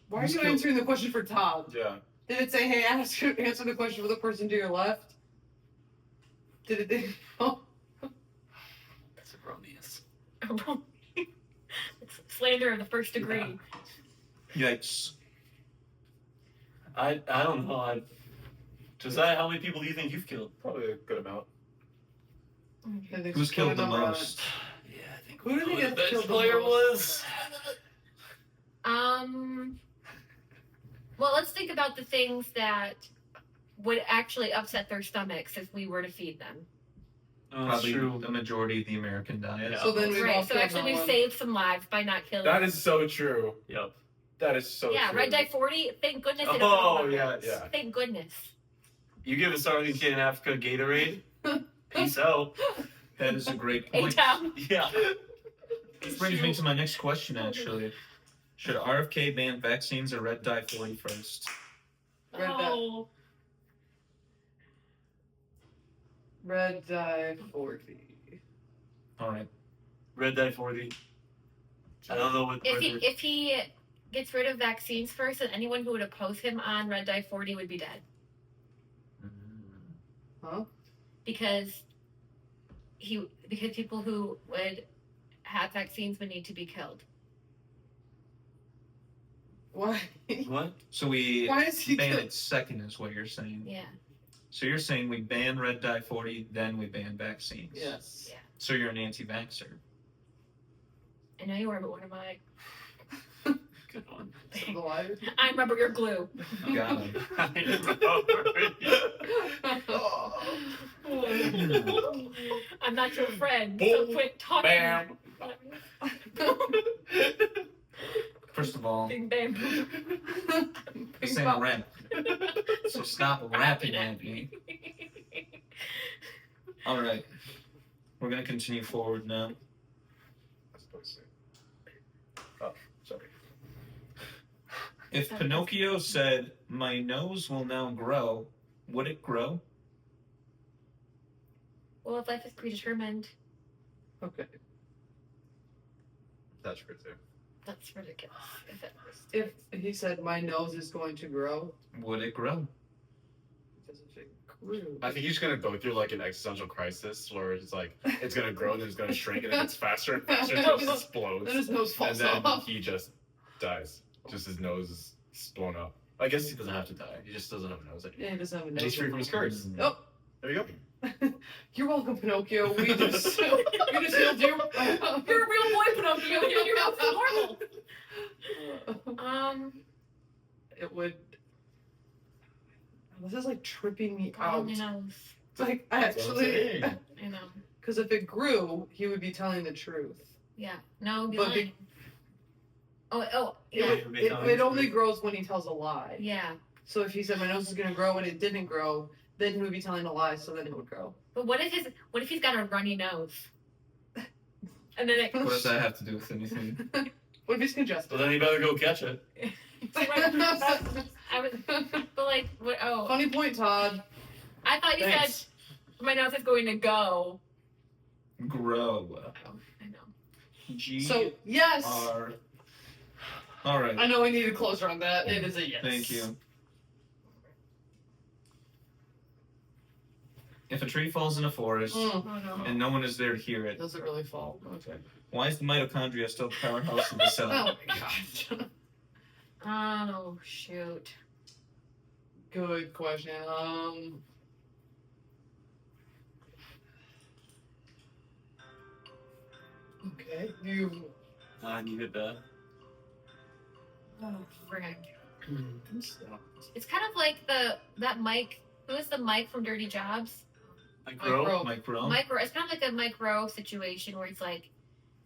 [SPEAKER 4] Why are you answering the question for Todd?
[SPEAKER 2] Yeah.
[SPEAKER 4] Did it say, hey, answer the question for the person to your left? Did it? Oh.
[SPEAKER 5] That's erroneous.
[SPEAKER 1] It's slander of the first degree.
[SPEAKER 3] Yikes.
[SPEAKER 5] I don't know. Josiah, how many people do you think you've killed?
[SPEAKER 2] Probably a good amount.
[SPEAKER 3] Who's killed the most?
[SPEAKER 5] Yeah, I think.
[SPEAKER 4] Who do you think
[SPEAKER 5] the
[SPEAKER 4] has
[SPEAKER 5] best
[SPEAKER 4] killed the
[SPEAKER 5] player
[SPEAKER 4] most?
[SPEAKER 5] was?
[SPEAKER 1] Well, let's think about the things that would actually upset their stomachs if we were to feed them.
[SPEAKER 5] Oh, that's
[SPEAKER 3] Probably
[SPEAKER 5] true.
[SPEAKER 3] the majority of the American diet.
[SPEAKER 5] Yeah.
[SPEAKER 4] So then we've all
[SPEAKER 1] Right. So
[SPEAKER 4] killed
[SPEAKER 1] actually,
[SPEAKER 4] no
[SPEAKER 1] we've
[SPEAKER 4] one.
[SPEAKER 1] saved some lives by not killing.
[SPEAKER 2] That is so true.
[SPEAKER 5] Yep.
[SPEAKER 2] That is so
[SPEAKER 1] yeah,
[SPEAKER 2] true.
[SPEAKER 1] Red Dye 40. Thank goodness. It
[SPEAKER 5] Oh,
[SPEAKER 1] didn't
[SPEAKER 5] yes.
[SPEAKER 2] Yeah.
[SPEAKER 1] Thank goodness.
[SPEAKER 5] You give a starving kid in Africa Gatorade, peace out.
[SPEAKER 3] That is a great point.
[SPEAKER 1] A-Town.
[SPEAKER 5] Yeah.
[SPEAKER 3] This brings me to my next question, actually. Should RFK ban vaccines or Red Dye 40 first?
[SPEAKER 4] Red Dye.
[SPEAKER 1] Oh.
[SPEAKER 4] Red Dye 40.
[SPEAKER 3] All right.
[SPEAKER 5] Red Dye 40. I don't know what.
[SPEAKER 1] If he gets rid of vaccines first, then anyone who would oppose him on Red Dye 40 would be dead.
[SPEAKER 4] Huh?
[SPEAKER 1] Because people who would have vaccines would need to be killed.
[SPEAKER 4] Why?
[SPEAKER 5] What?
[SPEAKER 3] So we
[SPEAKER 4] Why is he
[SPEAKER 3] ban
[SPEAKER 4] kill-
[SPEAKER 3] it second, is what you're saying.
[SPEAKER 1] Yeah.
[SPEAKER 3] So you're saying we ban Red Dye 40, then we ban vaccines.
[SPEAKER 4] Yes.
[SPEAKER 1] Yeah.
[SPEAKER 3] So you're an anti-vaxxer.
[SPEAKER 1] I know you are, but what am I?
[SPEAKER 5] Good one.
[SPEAKER 4] The liar.
[SPEAKER 1] I'm rubber, you're glue.
[SPEAKER 3] Got him.
[SPEAKER 1] I'm not your friend, so
[SPEAKER 2] Boom.
[SPEAKER 1] quit talking.
[SPEAKER 2] Bam.
[SPEAKER 3] First of all,
[SPEAKER 1] Bing, bam.
[SPEAKER 3] this ain't a rap. So stop rapping at me. All right. We're going to continue forward now.
[SPEAKER 2] I suppose so. Oh, sorry.
[SPEAKER 3] If Pinocchio said, "My nose will now grow," would it grow?
[SPEAKER 1] Well, if life is predetermined,
[SPEAKER 4] Okay.
[SPEAKER 2] That's true too.
[SPEAKER 1] that's ridiculous.
[SPEAKER 4] If he said my nose is going to grow,
[SPEAKER 3] Would it grow?
[SPEAKER 4] because if it grew.
[SPEAKER 2] I think he's gonna go through like an existential crisis where it's like it's gonna grow and then it's gonna shrink and then it's faster and faster until it explodes.
[SPEAKER 4] Then his nose
[SPEAKER 2] And
[SPEAKER 4] falls
[SPEAKER 2] then
[SPEAKER 4] off.
[SPEAKER 2] he just dies. Just his nose is blown up. I guess he doesn't have to die. He just doesn't have a nose anymore.
[SPEAKER 4] Yeah, he doesn't have a
[SPEAKER 2] And
[SPEAKER 4] nose.
[SPEAKER 2] he's free from his curse.
[SPEAKER 4] Oh,
[SPEAKER 2] There you go.
[SPEAKER 4] you're welcome, Pinocchio. We just healed you.
[SPEAKER 1] You're a real boy, Pinocchio. You're normal.
[SPEAKER 4] It would. This is like tripping me
[SPEAKER 1] I
[SPEAKER 4] out.
[SPEAKER 1] know.
[SPEAKER 4] It's like
[SPEAKER 2] That's what I'm
[SPEAKER 4] actually,
[SPEAKER 2] saying.
[SPEAKER 1] I know.
[SPEAKER 4] because if it grew, he would be telling the truth.
[SPEAKER 1] Yeah. No, be
[SPEAKER 4] But
[SPEAKER 1] lying. Oh,
[SPEAKER 4] It,
[SPEAKER 1] yeah.
[SPEAKER 4] would- it only grows when he tells a lie.
[SPEAKER 1] Yeah.
[SPEAKER 4] So if he said my nose is gonna grow and it didn't grow, then he would be telling a lie. So then it would grow.
[SPEAKER 1] But what if he's got a runny nose? And then it
[SPEAKER 3] What does that have to do with anything?
[SPEAKER 4] What if he's congested?
[SPEAKER 5] Well, then you better go catch it.
[SPEAKER 1] I was, but like, what? Oh,
[SPEAKER 4] Funny point, Todd.
[SPEAKER 1] I thought you
[SPEAKER 5] Thanks.
[SPEAKER 1] said my nose is going to go.
[SPEAKER 3] Grow.
[SPEAKER 1] Oh, I know.
[SPEAKER 3] G
[SPEAKER 4] So yes,
[SPEAKER 3] R. All right.
[SPEAKER 4] I know we need a closer on that. It is a yes.
[SPEAKER 3] Thank you. If a tree falls in a forest
[SPEAKER 4] Mm,
[SPEAKER 1] Oh no.
[SPEAKER 3] and no one is there to hear it,
[SPEAKER 4] does it really fall? Okay.
[SPEAKER 3] why is the mitochondria still the powerhouse of the cell?
[SPEAKER 4] Oh my gosh.
[SPEAKER 1] Oh shoot.
[SPEAKER 4] Good question. Okay. You.
[SPEAKER 5] I needed that.
[SPEAKER 1] Oh frick. It's kind of like that Mike. Who is the Mike from Dirty Jobs?
[SPEAKER 5] Micro.
[SPEAKER 3] Micro.
[SPEAKER 1] Micro. It's kind of like a micro situation where it's like,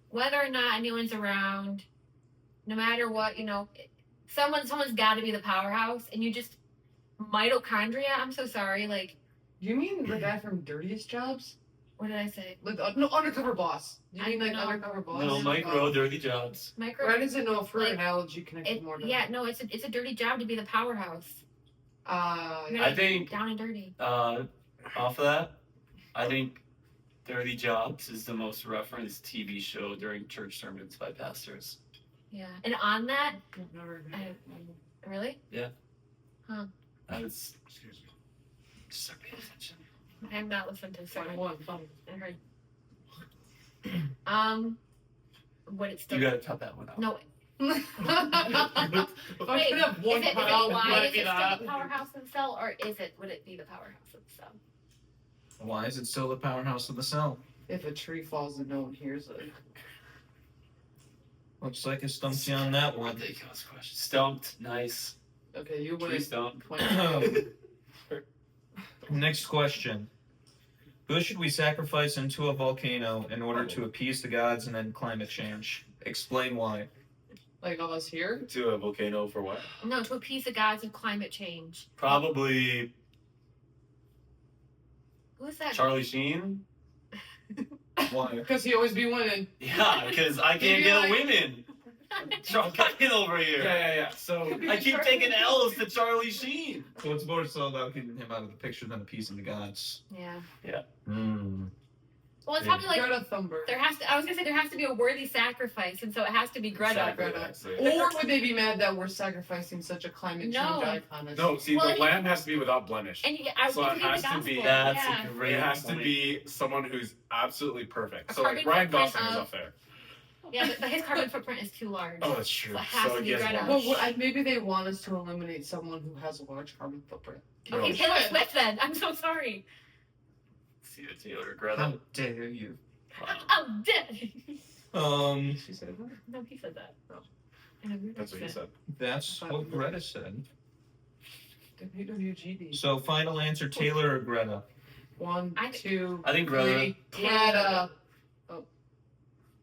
[SPEAKER 1] whether or not anyone's around, no matter what, someone's got to be the powerhouse, and you just mitochondria. I'm so sorry. Like,
[SPEAKER 4] You mean the guy from Dirtiest Jobs?
[SPEAKER 1] what did I say?
[SPEAKER 4] Like no, Undercover Boss. You
[SPEAKER 1] I
[SPEAKER 4] mean like
[SPEAKER 1] know.
[SPEAKER 4] Undercover Boss?
[SPEAKER 5] No, micro, dirty jobs.
[SPEAKER 1] Micro.
[SPEAKER 4] I didn't know if her
[SPEAKER 1] Like,
[SPEAKER 4] analogy connected more to.
[SPEAKER 1] Yeah, no, it's a dirty job to be the powerhouse. You're
[SPEAKER 5] I
[SPEAKER 1] like
[SPEAKER 5] think-
[SPEAKER 1] down and dirty.
[SPEAKER 5] Off of that, I think Dirty Jobs is the most referenced TV show during church sermons by pastors.
[SPEAKER 1] Yeah, and on that,
[SPEAKER 4] I've never.
[SPEAKER 1] really,
[SPEAKER 5] That's, excuse me. Just start paying attention.
[SPEAKER 1] I'm not listening to
[SPEAKER 4] Funny
[SPEAKER 1] second.
[SPEAKER 4] one. Funny.
[SPEAKER 1] I heard. What it's still.
[SPEAKER 5] You gotta cut that one out.
[SPEAKER 1] No,
[SPEAKER 4] If I
[SPEAKER 1] wait.
[SPEAKER 4] could have one
[SPEAKER 1] Is it
[SPEAKER 4] pound,
[SPEAKER 1] why
[SPEAKER 4] might
[SPEAKER 1] is
[SPEAKER 4] be
[SPEAKER 1] it still
[SPEAKER 4] that.
[SPEAKER 1] the powerhouse of the cell, or would it be the powerhouse of the cell?
[SPEAKER 3] Why is it still the powerhouse of the cell?
[SPEAKER 4] If a tree falls and no one hears it.
[SPEAKER 3] Looks like I stumped you on that one.
[SPEAKER 5] Ridiculous question. Stumped. Nice.
[SPEAKER 4] Okay, you win.
[SPEAKER 5] Please don't.
[SPEAKER 3] Next question. Who should we sacrifice into a volcano in order to appease the gods and end climate change? Explain why.
[SPEAKER 4] Like us here?
[SPEAKER 2] To a volcano for what?
[SPEAKER 1] No, to appease the gods of climate change.
[SPEAKER 5] Probably
[SPEAKER 1] Who is that?
[SPEAKER 5] Charlie Sheen.
[SPEAKER 3] Why?
[SPEAKER 4] Because he always be winning.
[SPEAKER 5] Yeah, because I can't
[SPEAKER 4] Maybe
[SPEAKER 5] get
[SPEAKER 4] like-
[SPEAKER 5] a win. Get over here.
[SPEAKER 2] Yeah. So
[SPEAKER 5] I keep taking L's to Charlie Sheen.
[SPEAKER 3] So it's more so about getting him out of the picture than appeasing the gods.
[SPEAKER 1] Yeah.
[SPEAKER 3] Hmm.
[SPEAKER 1] Well, it's probably like
[SPEAKER 4] Greta Thunberg.
[SPEAKER 1] there has to. I was gonna say there has to be a worthy sacrifice, and so it has to be Greta.
[SPEAKER 2] Exactly.
[SPEAKER 4] Or would they be mad that we're sacrificing such a climate change
[SPEAKER 1] No.
[SPEAKER 4] icon? as-
[SPEAKER 2] No, see,
[SPEAKER 1] Well,
[SPEAKER 2] the
[SPEAKER 1] and-
[SPEAKER 2] lamb has to be without blemish.
[SPEAKER 1] And I
[SPEAKER 2] So
[SPEAKER 1] was
[SPEAKER 2] it
[SPEAKER 1] gonna
[SPEAKER 2] has
[SPEAKER 1] the
[SPEAKER 2] to
[SPEAKER 1] gospel.
[SPEAKER 2] be-
[SPEAKER 5] That's
[SPEAKER 1] yeah.
[SPEAKER 5] a great
[SPEAKER 2] It has to
[SPEAKER 5] point.
[SPEAKER 2] be someone who's absolutely perfect.
[SPEAKER 1] A
[SPEAKER 2] So like
[SPEAKER 1] carbon
[SPEAKER 2] Ryan
[SPEAKER 1] footprint
[SPEAKER 2] Gosling is
[SPEAKER 1] of-
[SPEAKER 2] up there.
[SPEAKER 1] Yeah, but his carbon footprint is too large.
[SPEAKER 2] Oh, that's true.
[SPEAKER 1] So it has to be
[SPEAKER 2] he has
[SPEAKER 1] Greta.
[SPEAKER 2] one.
[SPEAKER 4] Well, maybe they want us to eliminate someone who has a large carbon footprint.
[SPEAKER 1] Okay,
[SPEAKER 2] No.
[SPEAKER 1] Taylor Swift then. I'm so sorry.
[SPEAKER 5] See the Taylor Greta.
[SPEAKER 3] How dare you?
[SPEAKER 1] Oh, dead.
[SPEAKER 4] She said that.
[SPEAKER 1] No, he said that. Oh. In a weird
[SPEAKER 2] That's what he
[SPEAKER 1] accent.
[SPEAKER 2] said.
[SPEAKER 3] That's what Greta said.
[SPEAKER 4] WWGD.
[SPEAKER 3] So final answer, Taylor or Greta?
[SPEAKER 4] 1,
[SPEAKER 1] I-
[SPEAKER 4] 2,
[SPEAKER 5] I think Greta.
[SPEAKER 4] 3. Greta.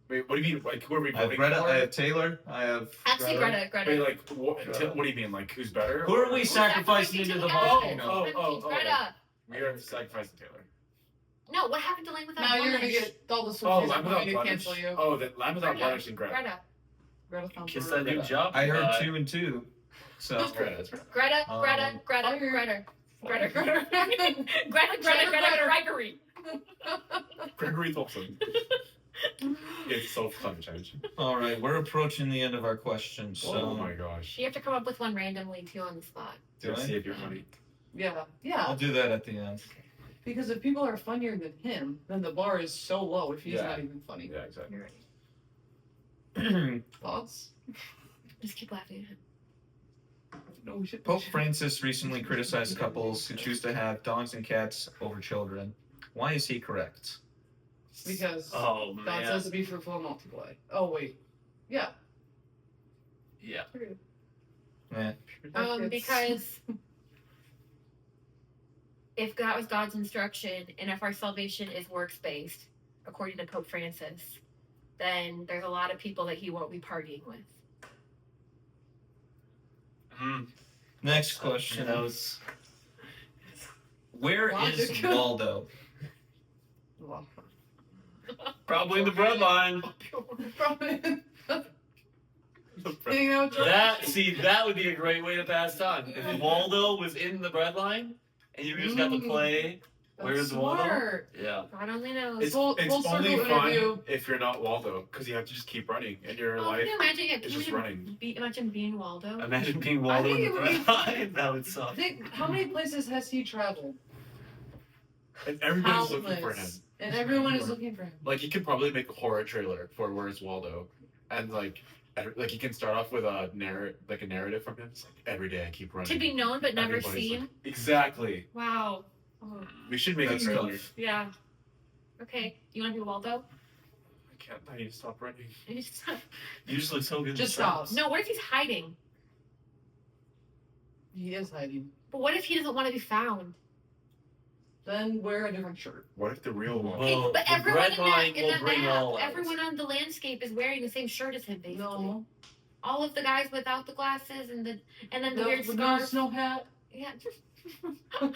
[SPEAKER 2] Wait, what do you mean? Like, who are we
[SPEAKER 3] I have
[SPEAKER 2] voting
[SPEAKER 3] Greta,
[SPEAKER 2] for?
[SPEAKER 3] I have Taylor, I have
[SPEAKER 1] Actually, Greta.
[SPEAKER 2] Wait, like, what do you mean? Like, who's better?
[SPEAKER 3] Who are we
[SPEAKER 1] Who's
[SPEAKER 3] sacrificing into the volcano?
[SPEAKER 2] Oh.
[SPEAKER 1] Greta.
[SPEAKER 2] We are sacrificing Taylor.
[SPEAKER 1] No, what happened to Lane without
[SPEAKER 4] Now you're gonna
[SPEAKER 1] blemish?
[SPEAKER 4] get all the
[SPEAKER 2] Oh,
[SPEAKER 4] switches
[SPEAKER 2] lamb
[SPEAKER 4] and
[SPEAKER 2] without
[SPEAKER 4] to
[SPEAKER 2] blemish.
[SPEAKER 4] cancel you.
[SPEAKER 2] Oh, the lamb without
[SPEAKER 1] Greta.
[SPEAKER 2] blemish and Greta.
[SPEAKER 1] Greta.
[SPEAKER 4] Greta Thunberg.
[SPEAKER 5] Kiss that new job.
[SPEAKER 3] I heard
[SPEAKER 5] guy.
[SPEAKER 3] 2 and 2. So
[SPEAKER 2] That's Greta. That's Greta.
[SPEAKER 1] Greta. Greta.
[SPEAKER 3] Um,
[SPEAKER 1] Greta.
[SPEAKER 4] Fire.
[SPEAKER 1] Greta. Greta.
[SPEAKER 4] Greta.
[SPEAKER 1] Greta. Gregory.
[SPEAKER 2] Gregory Thompson. It's so climate change.
[SPEAKER 3] all right, we're approaching the end of our questions. So
[SPEAKER 2] Oh my gosh.
[SPEAKER 1] You have to come up with one randomly too on the spot.
[SPEAKER 2] Do I
[SPEAKER 3] Do I?
[SPEAKER 2] see if you're funny?
[SPEAKER 4] Yeah.
[SPEAKER 3] I'll do that at the end.
[SPEAKER 4] Because if people are funnier than him, then the bar is so low if he's
[SPEAKER 2] Yeah.
[SPEAKER 4] not even funny.
[SPEAKER 2] Yeah, exactly.
[SPEAKER 1] You're right.
[SPEAKER 4] Thoughts?
[SPEAKER 1] Just keep laughing at him.
[SPEAKER 4] No, we should.
[SPEAKER 3] Pope Francis recently criticized couples who choose to have dogs and cats over children. Why is he correct?
[SPEAKER 4] Because
[SPEAKER 5] Oh
[SPEAKER 4] God
[SPEAKER 5] man.
[SPEAKER 4] says to be fruitful and multiply. Oh wait. Yeah.
[SPEAKER 5] Yeah.
[SPEAKER 1] Because if that was God's instruction, and if our salvation is works based, according to Pope Francis, then there's a lot of people that he won't be partying with.
[SPEAKER 5] Mm.
[SPEAKER 3] Next question.
[SPEAKER 5] That was.
[SPEAKER 3] Where is
[SPEAKER 4] Logic.
[SPEAKER 3] Waldo?
[SPEAKER 4] Well,
[SPEAKER 5] Probably in the breadline.
[SPEAKER 4] probably. You know,
[SPEAKER 5] That would be a great way to pass time. If Waldo was in the breadline and you just got to play. Where's Waldo?
[SPEAKER 4] smart.
[SPEAKER 5] Yeah.
[SPEAKER 1] God only knows.
[SPEAKER 2] It's,
[SPEAKER 4] Full-
[SPEAKER 2] it's
[SPEAKER 4] full
[SPEAKER 2] only
[SPEAKER 4] circle
[SPEAKER 2] fun
[SPEAKER 4] interview.
[SPEAKER 2] if you're not Waldo, because you have to just keep running, and your
[SPEAKER 1] Oh,
[SPEAKER 2] life
[SPEAKER 1] can you imagine it?
[SPEAKER 2] is
[SPEAKER 1] Can
[SPEAKER 2] just
[SPEAKER 1] you
[SPEAKER 2] running.
[SPEAKER 1] imagine being Waldo?
[SPEAKER 5] Imagine being Waldo
[SPEAKER 4] think
[SPEAKER 5] in
[SPEAKER 4] it
[SPEAKER 5] the
[SPEAKER 4] would be-
[SPEAKER 5] breadline. That would suck.
[SPEAKER 4] Think how many places has he traveled?
[SPEAKER 2] And everybody's looking for him.
[SPEAKER 4] Countless. And everyone is looking for him.
[SPEAKER 2] Like, you could probably make a horror trailer for Where's Waldo, and like you can start off with a narrative from him. It's like, every day I keep running.
[SPEAKER 1] To be known but never
[SPEAKER 2] Everybody's
[SPEAKER 1] seen.
[SPEAKER 2] like- exactly.
[SPEAKER 1] Wow. Oh,
[SPEAKER 2] We should make
[SPEAKER 3] That's
[SPEAKER 2] a trailer.
[SPEAKER 3] tough.
[SPEAKER 1] yeah. Okay. You want to be Waldo?
[SPEAKER 2] I can't. I need to stop running.
[SPEAKER 5] You just look so good. in
[SPEAKER 4] Just
[SPEAKER 5] stripes.
[SPEAKER 4] stop.
[SPEAKER 1] No. What if he's hiding?
[SPEAKER 4] He is hiding.
[SPEAKER 1] But what if he doesn't want to be found?
[SPEAKER 4] Then wear a different shirt.
[SPEAKER 2] What if the real one?
[SPEAKER 1] Okay,
[SPEAKER 5] Well,
[SPEAKER 1] but
[SPEAKER 5] the
[SPEAKER 1] everyone
[SPEAKER 5] bread
[SPEAKER 1] in
[SPEAKER 5] line
[SPEAKER 1] that,
[SPEAKER 5] will
[SPEAKER 1] in that
[SPEAKER 5] bring
[SPEAKER 1] map,
[SPEAKER 5] all out.
[SPEAKER 1] everyone on the landscape is wearing the same shirt as him, basically.
[SPEAKER 4] No.
[SPEAKER 1] All of the guys without the glasses and then the
[SPEAKER 4] No,
[SPEAKER 1] weird
[SPEAKER 4] no
[SPEAKER 1] scarf.
[SPEAKER 4] snow hat.
[SPEAKER 1] Yeah. I'm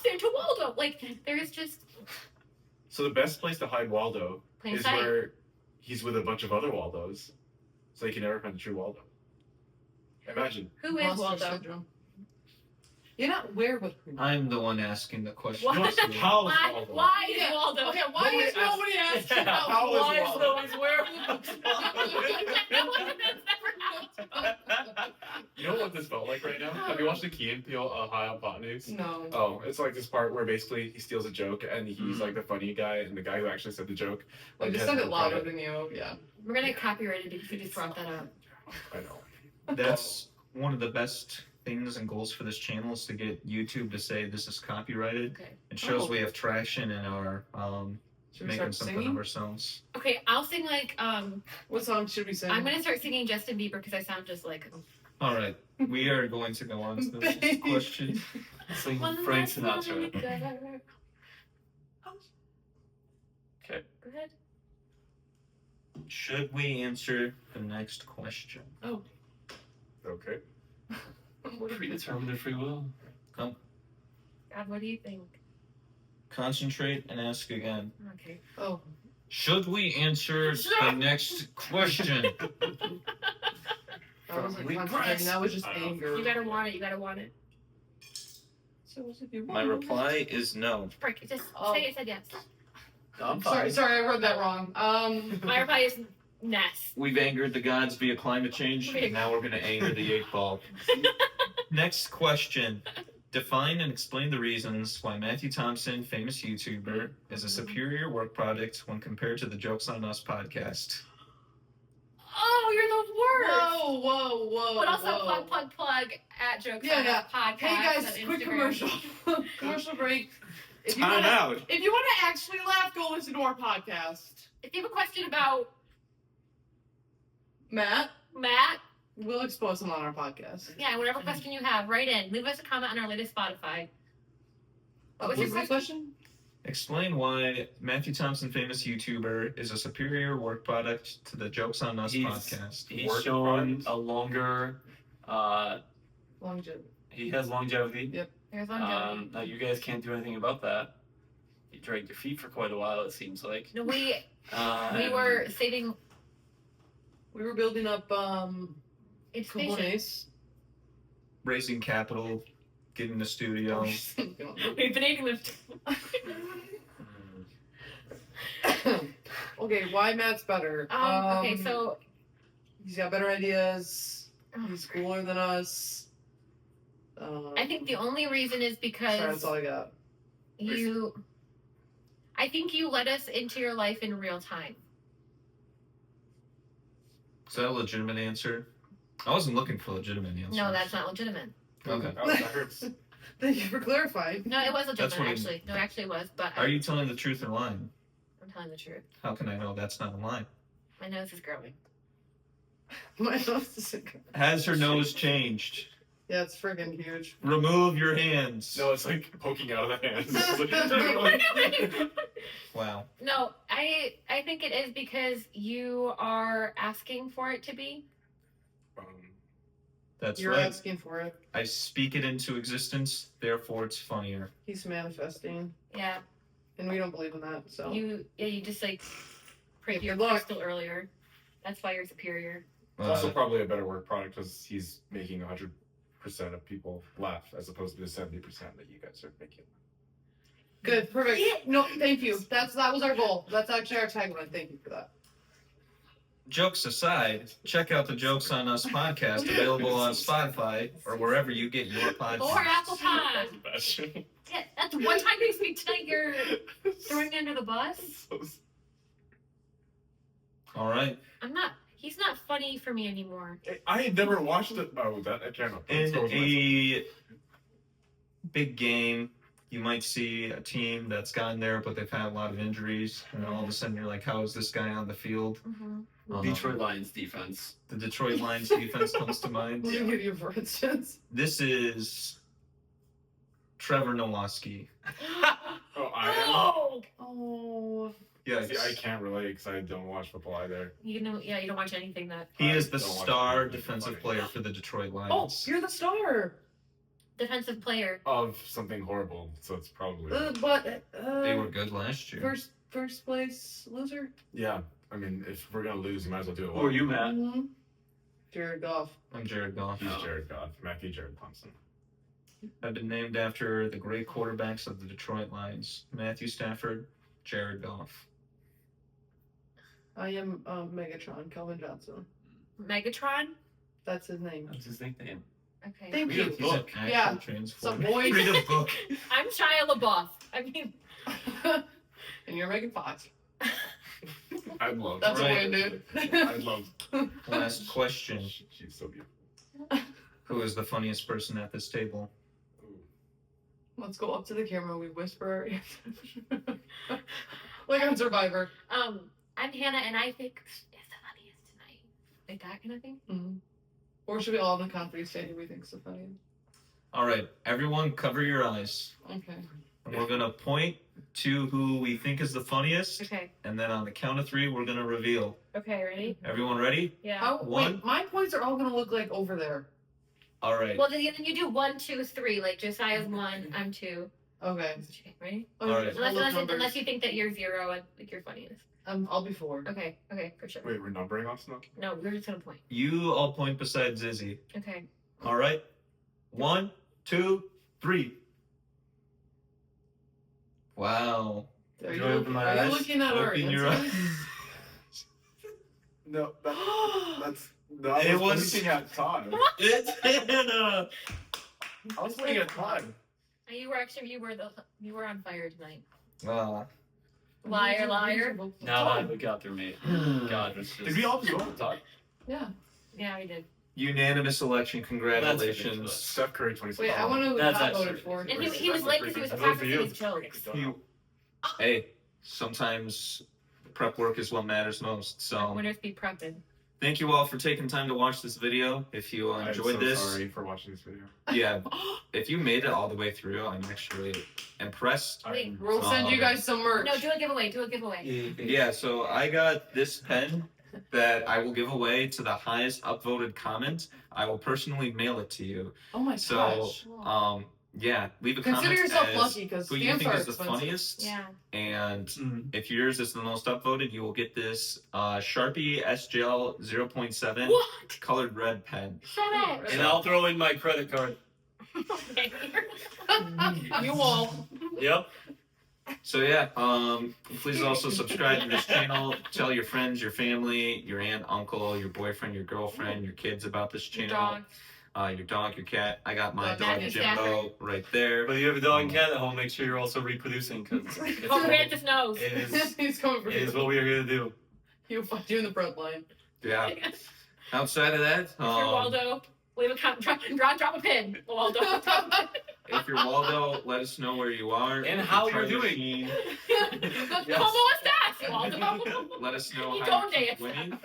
[SPEAKER 1] Santa Waldo. Like there is just
[SPEAKER 2] So the best place to hide Waldo
[SPEAKER 1] plain
[SPEAKER 2] is
[SPEAKER 1] sight.
[SPEAKER 2] where he's with a bunch of other Waldos, so you can never find the true Waldo. Imagine.
[SPEAKER 1] Who is
[SPEAKER 4] Imposter
[SPEAKER 1] Waldo?
[SPEAKER 4] syndrome. You're not where with me.
[SPEAKER 3] I'm the one asking the question.
[SPEAKER 1] What?
[SPEAKER 2] No, how is
[SPEAKER 1] Why?
[SPEAKER 2] Waldo?
[SPEAKER 1] Why is
[SPEAKER 4] Yeah.
[SPEAKER 1] Waldo?
[SPEAKER 4] Okay, why is nobody asking
[SPEAKER 5] Yeah,
[SPEAKER 4] about
[SPEAKER 2] how is
[SPEAKER 5] Why is
[SPEAKER 2] Waldo?
[SPEAKER 5] nobody's werewolves?
[SPEAKER 2] You know what this felt like right now? Have you watched the Key and Peele High on Pot News?
[SPEAKER 4] No.
[SPEAKER 2] Oh, it's like this part where basically he steals a joke and he's like the funny guy, and the guy who actually said the joke.
[SPEAKER 4] Like,
[SPEAKER 2] has
[SPEAKER 4] just said
[SPEAKER 2] no
[SPEAKER 4] it louder
[SPEAKER 2] credit.
[SPEAKER 4] than you. Yeah.
[SPEAKER 1] We're gonna get copyrighted because you just brought that up.
[SPEAKER 2] I know.
[SPEAKER 3] That's one of the best things and goals for this channel is to get YouTube to say this is copyrighted.
[SPEAKER 1] Okay.
[SPEAKER 3] It shows
[SPEAKER 4] Oh.
[SPEAKER 3] we have traction in our
[SPEAKER 4] Should we
[SPEAKER 3] making
[SPEAKER 4] start
[SPEAKER 3] something
[SPEAKER 4] singing?
[SPEAKER 3] of ourselves.
[SPEAKER 1] Okay, I'll sing like
[SPEAKER 4] What song should we sing?
[SPEAKER 1] I'm gonna start singing Justin Bieber because I sound just like him.
[SPEAKER 3] All right, we are going to go on to the next question.
[SPEAKER 5] Sing
[SPEAKER 1] One
[SPEAKER 5] Frank
[SPEAKER 1] last
[SPEAKER 5] Sinatra.
[SPEAKER 1] night there.
[SPEAKER 5] Okay.
[SPEAKER 1] Go ahead.
[SPEAKER 3] Should we answer the next question?
[SPEAKER 2] Okay.
[SPEAKER 5] Predetermined their free will.
[SPEAKER 1] God, what do you think?
[SPEAKER 3] Concentrate and ask again.
[SPEAKER 1] Okay.
[SPEAKER 4] Oh.
[SPEAKER 3] Should we answer the next question?
[SPEAKER 4] That wasn't
[SPEAKER 5] We
[SPEAKER 4] concentrating,
[SPEAKER 5] press.
[SPEAKER 4] that was just
[SPEAKER 2] I know.
[SPEAKER 4] anger.
[SPEAKER 1] You gotta want it. You gotta want it.
[SPEAKER 4] So if you
[SPEAKER 3] My
[SPEAKER 4] want-
[SPEAKER 3] reply is no.
[SPEAKER 1] Frick, just
[SPEAKER 4] Oh.
[SPEAKER 1] say it said yes.
[SPEAKER 5] No, I'm fine.
[SPEAKER 4] Sorry, I read that wrong.
[SPEAKER 1] My reply is Ness.
[SPEAKER 3] We've angered the gods via climate change, and now we're going to anger the 8 ball. Next question. Define and explain the reasons why Matthew Thompson, famous YouTuber, is a superior work product when compared to the Jokes on Us podcast.
[SPEAKER 1] Oh, you're the worst.
[SPEAKER 4] Whoa.
[SPEAKER 1] But also
[SPEAKER 4] whoa.
[SPEAKER 1] plug at Jokes
[SPEAKER 4] Yeah,
[SPEAKER 1] on
[SPEAKER 4] yeah.
[SPEAKER 1] Us podcast.
[SPEAKER 4] Hey guys,
[SPEAKER 1] on
[SPEAKER 4] quick
[SPEAKER 1] Instagram.
[SPEAKER 4] commercial. Commercial break. If you
[SPEAKER 3] Time
[SPEAKER 4] wanna,
[SPEAKER 3] out.
[SPEAKER 4] if you want to actually laugh, go listen to our podcast.
[SPEAKER 1] If you have a question about
[SPEAKER 4] Matt,
[SPEAKER 1] Matt,
[SPEAKER 4] we'll expose him on our podcast.
[SPEAKER 1] yeah, whatever question you have, write in. Leave us a comment on our latest Spotify. What was your
[SPEAKER 4] the question?
[SPEAKER 3] Explain why Matthew Thompson, famous YouTuber, is a superior work product to the Jokes on Us podcast.
[SPEAKER 5] He's
[SPEAKER 2] Work
[SPEAKER 5] shown
[SPEAKER 2] product.
[SPEAKER 5] a longer.
[SPEAKER 4] Longevity.
[SPEAKER 5] He has longevity.
[SPEAKER 1] There's longevity.
[SPEAKER 5] Now you guys can't do anything about that. You dragged your feet for quite a while. It seems like.
[SPEAKER 1] No, we
[SPEAKER 5] And
[SPEAKER 1] were saving
[SPEAKER 4] We were building up
[SPEAKER 1] it's patient.
[SPEAKER 4] cojones.
[SPEAKER 3] Raising capital, getting the studio.
[SPEAKER 1] We've been eating them.
[SPEAKER 4] Okay, why Matt's better?
[SPEAKER 1] Okay, so
[SPEAKER 4] he's got better ideas. He's cooler than us.
[SPEAKER 1] I think the only reason is
[SPEAKER 4] sorry,
[SPEAKER 1] because
[SPEAKER 4] that's all I got.
[SPEAKER 1] I think you let us into your life in real time.
[SPEAKER 3] Is that a legitimate answer? I wasn't looking for a legitimate answer.
[SPEAKER 1] No, that's not legitimate.
[SPEAKER 3] Okay.
[SPEAKER 2] Oh, that hurts.
[SPEAKER 4] Thank you for clarifying.
[SPEAKER 1] No, it was
[SPEAKER 3] That's
[SPEAKER 1] legitimate
[SPEAKER 3] what
[SPEAKER 1] actually. No, actually it was, but
[SPEAKER 3] Are you telling the truth or lying?
[SPEAKER 1] I'm telling the truth.
[SPEAKER 3] How can I know that's not a lie?
[SPEAKER 1] My nose is growing.
[SPEAKER 4] My nose is
[SPEAKER 3] Has her nose changed?
[SPEAKER 4] yeah, it's friggin' huge.
[SPEAKER 3] Remove your hands.
[SPEAKER 2] No, it's like poking out of the hands.
[SPEAKER 3] Wow.
[SPEAKER 1] No, I think it is because you are asking for it to be.
[SPEAKER 3] That's
[SPEAKER 4] You're
[SPEAKER 3] right.
[SPEAKER 4] asking for it.
[SPEAKER 3] I speak it into existence, therefore it's funnier.
[SPEAKER 4] He's manifesting,
[SPEAKER 1] Yeah.
[SPEAKER 4] and we don't believe in that. So
[SPEAKER 1] You just like prayed
[SPEAKER 4] Good
[SPEAKER 1] your
[SPEAKER 4] luck.
[SPEAKER 1] crystal earlier. That's why you're superior.
[SPEAKER 2] It's also probably a better work product because he's making 100% of people laugh as opposed to the 70% that you guys are making.
[SPEAKER 4] good, perfect. No, thank you. That was our goal. That's actually our tagline. Thank you for that.
[SPEAKER 3] Jokes aside, check out the Jokes on Us podcast available on Spotify or wherever you get your podcasts.
[SPEAKER 1] Or Apple Pie.
[SPEAKER 2] Sebastian.
[SPEAKER 1] Yeah, that's one time this week tonight you're throwing me under the bus.
[SPEAKER 3] All right.
[SPEAKER 1] He's not funny for me anymore.
[SPEAKER 2] I had never watched it. Oh, that I can't.
[SPEAKER 3] In a big game, you might see a team that's gotten there, but they've had a lot of injuries, and all of a sudden you're like, how is this guy on the field?
[SPEAKER 1] Mm-hmm.
[SPEAKER 5] Detroit Lions defense.
[SPEAKER 3] The Detroit Lions defense comes to mind.
[SPEAKER 4] Let me give you for instance.
[SPEAKER 3] This is Trevor Nowoski.
[SPEAKER 2] Oh, I am.
[SPEAKER 1] Oh!
[SPEAKER 4] Oh,
[SPEAKER 3] Yes.
[SPEAKER 2] See, I can't relate because I don't watch football either.
[SPEAKER 1] You don't watch anything that
[SPEAKER 3] He is the
[SPEAKER 2] Don't watch
[SPEAKER 3] star
[SPEAKER 2] football.
[SPEAKER 3] defensive player for the Detroit
[SPEAKER 4] oh,
[SPEAKER 3] Lions.
[SPEAKER 4] you're the star.
[SPEAKER 1] defensive player.
[SPEAKER 2] Of something horrible, so it's probably.
[SPEAKER 4] But
[SPEAKER 3] They were good last year.
[SPEAKER 4] first place loser.
[SPEAKER 2] Yeah, I mean, if we're gonna lose, you might as well do it.
[SPEAKER 5] Who are you, Matt?
[SPEAKER 4] Mm-hmm. Jared Goff.
[SPEAKER 3] I'm Jared Goff.
[SPEAKER 2] He's Jared Goff, Matthew Jared Thompson.
[SPEAKER 3] I've been named after the great quarterbacks of the Detroit Lions: Matthew Stafford, Jared Goff.
[SPEAKER 4] I am Megatron, Calvin Johnson.
[SPEAKER 1] Megatron.
[SPEAKER 4] That's his name.
[SPEAKER 5] What's his nickname?
[SPEAKER 1] Okay.
[SPEAKER 4] Thank
[SPEAKER 5] Read a
[SPEAKER 4] you.
[SPEAKER 3] He's an
[SPEAKER 5] book.
[SPEAKER 3] actual
[SPEAKER 4] Yeah.
[SPEAKER 3] transformer.
[SPEAKER 4] Some boys.
[SPEAKER 3] Read a book.
[SPEAKER 1] I'm Shia LaBeouf. I mean,
[SPEAKER 4] And you're Megan Fox.
[SPEAKER 2] I'd love.
[SPEAKER 4] That's
[SPEAKER 3] Right.
[SPEAKER 4] a win, dude.
[SPEAKER 2] I'd love.
[SPEAKER 3] Last question:
[SPEAKER 2] She's so beautiful.
[SPEAKER 3] who is the funniest person at this table?
[SPEAKER 4] Let's go up to the camera. We whisper our answers. Like on Survivor.
[SPEAKER 1] I'm Hannah, and I think is the funniest tonight. Like that kind of thing.
[SPEAKER 4] Mhm. Or should we all in the confidence say who we think's the funniest?
[SPEAKER 3] All right, everyone, cover your eyes.
[SPEAKER 4] Okay.
[SPEAKER 3] And we're gonna point to who we think is the funniest,
[SPEAKER 1] Okay.
[SPEAKER 3] and then on the count of 3, we're gonna reveal.
[SPEAKER 1] Okay, ready?
[SPEAKER 3] Everyone ready?
[SPEAKER 1] Yeah.
[SPEAKER 4] How,
[SPEAKER 3] One.
[SPEAKER 4] wait, my points are all gonna look like over there.
[SPEAKER 3] All right.
[SPEAKER 1] Well, then you do 1, 2, 3. Like Josiah's 1, I'm 2.
[SPEAKER 4] Okay.
[SPEAKER 1] Okay, ready?
[SPEAKER 4] Okay,
[SPEAKER 3] All right.
[SPEAKER 4] I'll look numbers.
[SPEAKER 1] Unless you think that you're 0 and like you're funniest.
[SPEAKER 4] I'll be 4.
[SPEAKER 1] Okay, for sure.
[SPEAKER 2] Wait, we're numbering us now?
[SPEAKER 1] No, we're just gonna point.
[SPEAKER 3] You all point besides Izzy.
[SPEAKER 1] Okay.
[SPEAKER 3] All right. 1, 2, 3. Wow.
[SPEAKER 4] Are
[SPEAKER 5] Do
[SPEAKER 4] you,
[SPEAKER 5] I open my
[SPEAKER 4] are you
[SPEAKER 5] eyes?
[SPEAKER 4] looking at our
[SPEAKER 3] Open your
[SPEAKER 4] answers?
[SPEAKER 3] eyes.
[SPEAKER 2] No, that's. No,
[SPEAKER 3] It was-
[SPEAKER 2] looking at time.
[SPEAKER 3] It's Hannah.
[SPEAKER 2] I was looking at time.
[SPEAKER 1] You were on fire tonight.
[SPEAKER 3] Ah.
[SPEAKER 1] Liar.
[SPEAKER 5] Now that it got through me. God, it's just.
[SPEAKER 2] Did we all just go on time?
[SPEAKER 4] Yeah.
[SPEAKER 1] Yeah, we did.
[SPEAKER 3] Unanimous election.
[SPEAKER 5] That's
[SPEAKER 3] Congratulations.
[SPEAKER 5] ridiculous.
[SPEAKER 2] Step Curry 26.
[SPEAKER 4] Wait, I want to know who
[SPEAKER 5] That's
[SPEAKER 4] Pat
[SPEAKER 5] actually
[SPEAKER 4] voted for.
[SPEAKER 1] And he was late because he was
[SPEAKER 2] I voted for
[SPEAKER 1] practicing
[SPEAKER 2] you.
[SPEAKER 1] his jokes.
[SPEAKER 3] You- Hey, sometimes prep work is what matters most. So
[SPEAKER 1] Winners be prepping.
[SPEAKER 3] thank you all for taking time to watch this video. If you
[SPEAKER 2] I'm
[SPEAKER 3] enjoyed
[SPEAKER 2] so
[SPEAKER 3] this,
[SPEAKER 2] sorry for watching this video.
[SPEAKER 3] yeah, if you made it all the way through, I'm actually impressed.
[SPEAKER 2] I'm
[SPEAKER 4] We'll send you guys some merch.
[SPEAKER 1] No, do a giveaway.
[SPEAKER 3] Yeah, so I got this pen that I will give away to the highest upvoted comment. I will personally mail it to you.
[SPEAKER 4] Oh my
[SPEAKER 3] So,
[SPEAKER 4] gosh.
[SPEAKER 3] Yeah, leave a
[SPEAKER 4] Consider
[SPEAKER 3] comment
[SPEAKER 4] yourself
[SPEAKER 3] as
[SPEAKER 4] lucky because
[SPEAKER 3] who you
[SPEAKER 4] stamps
[SPEAKER 3] think
[SPEAKER 4] are
[SPEAKER 3] is the
[SPEAKER 4] expensive.
[SPEAKER 3] funniest.
[SPEAKER 1] Yeah.
[SPEAKER 3] And
[SPEAKER 5] Mhm.
[SPEAKER 3] if yours is the most upvoted, you will get this Sharpie SGL 0.7
[SPEAKER 1] What?
[SPEAKER 3] colored red pen.
[SPEAKER 1] Shut up.
[SPEAKER 5] And I'll throw in my credit card.
[SPEAKER 1] Okay.
[SPEAKER 4] You won't.
[SPEAKER 5] Yep.
[SPEAKER 3] So yeah, please also subscribe to this channel. Tell your friends, your family, your aunt, uncle, your boyfriend, your girlfriend, your kids about this
[SPEAKER 1] Your
[SPEAKER 3] channel.
[SPEAKER 1] dog.
[SPEAKER 3] Your dog, your cat. I got my
[SPEAKER 4] Dog,
[SPEAKER 3] dog
[SPEAKER 1] Matthew
[SPEAKER 3] Jimbo right there.
[SPEAKER 5] But if you have a dog and cat at home, make sure you're also reproducing because
[SPEAKER 1] Oh, Francis knows.
[SPEAKER 5] it is
[SPEAKER 4] He's coming for
[SPEAKER 5] it is
[SPEAKER 4] you.
[SPEAKER 5] what we are gonna do.
[SPEAKER 4] He'll find you in the front line.
[SPEAKER 3] Yeah. Outside of that,
[SPEAKER 1] If you're Waldo, leave a comment. Drop a pin. Waldo.
[SPEAKER 3] if you're Waldo, let us know where you are.
[SPEAKER 5] And
[SPEAKER 3] If
[SPEAKER 5] how
[SPEAKER 3] you're
[SPEAKER 5] you're
[SPEAKER 3] Charlie
[SPEAKER 5] doing.
[SPEAKER 3] Sheen,
[SPEAKER 1] Como estás, Waldo?
[SPEAKER 3] let us know
[SPEAKER 1] You
[SPEAKER 3] how
[SPEAKER 1] don't
[SPEAKER 3] you keep
[SPEAKER 1] dance.
[SPEAKER 3] winning.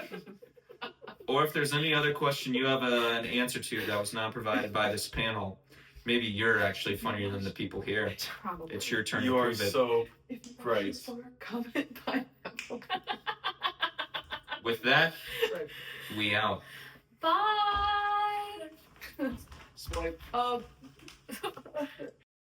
[SPEAKER 3] Or if there's any other question you have an answer to that was not provided by this panel, maybe you're actually funnier than the people here.
[SPEAKER 1] Probably.
[SPEAKER 3] It's your turn
[SPEAKER 2] You
[SPEAKER 3] to
[SPEAKER 2] are
[SPEAKER 3] prove it.
[SPEAKER 2] so.
[SPEAKER 4] If you
[SPEAKER 2] Right.
[SPEAKER 4] want to comment pineapple.
[SPEAKER 3] With that, we out.
[SPEAKER 1] Bye.
[SPEAKER 4] Swipe up.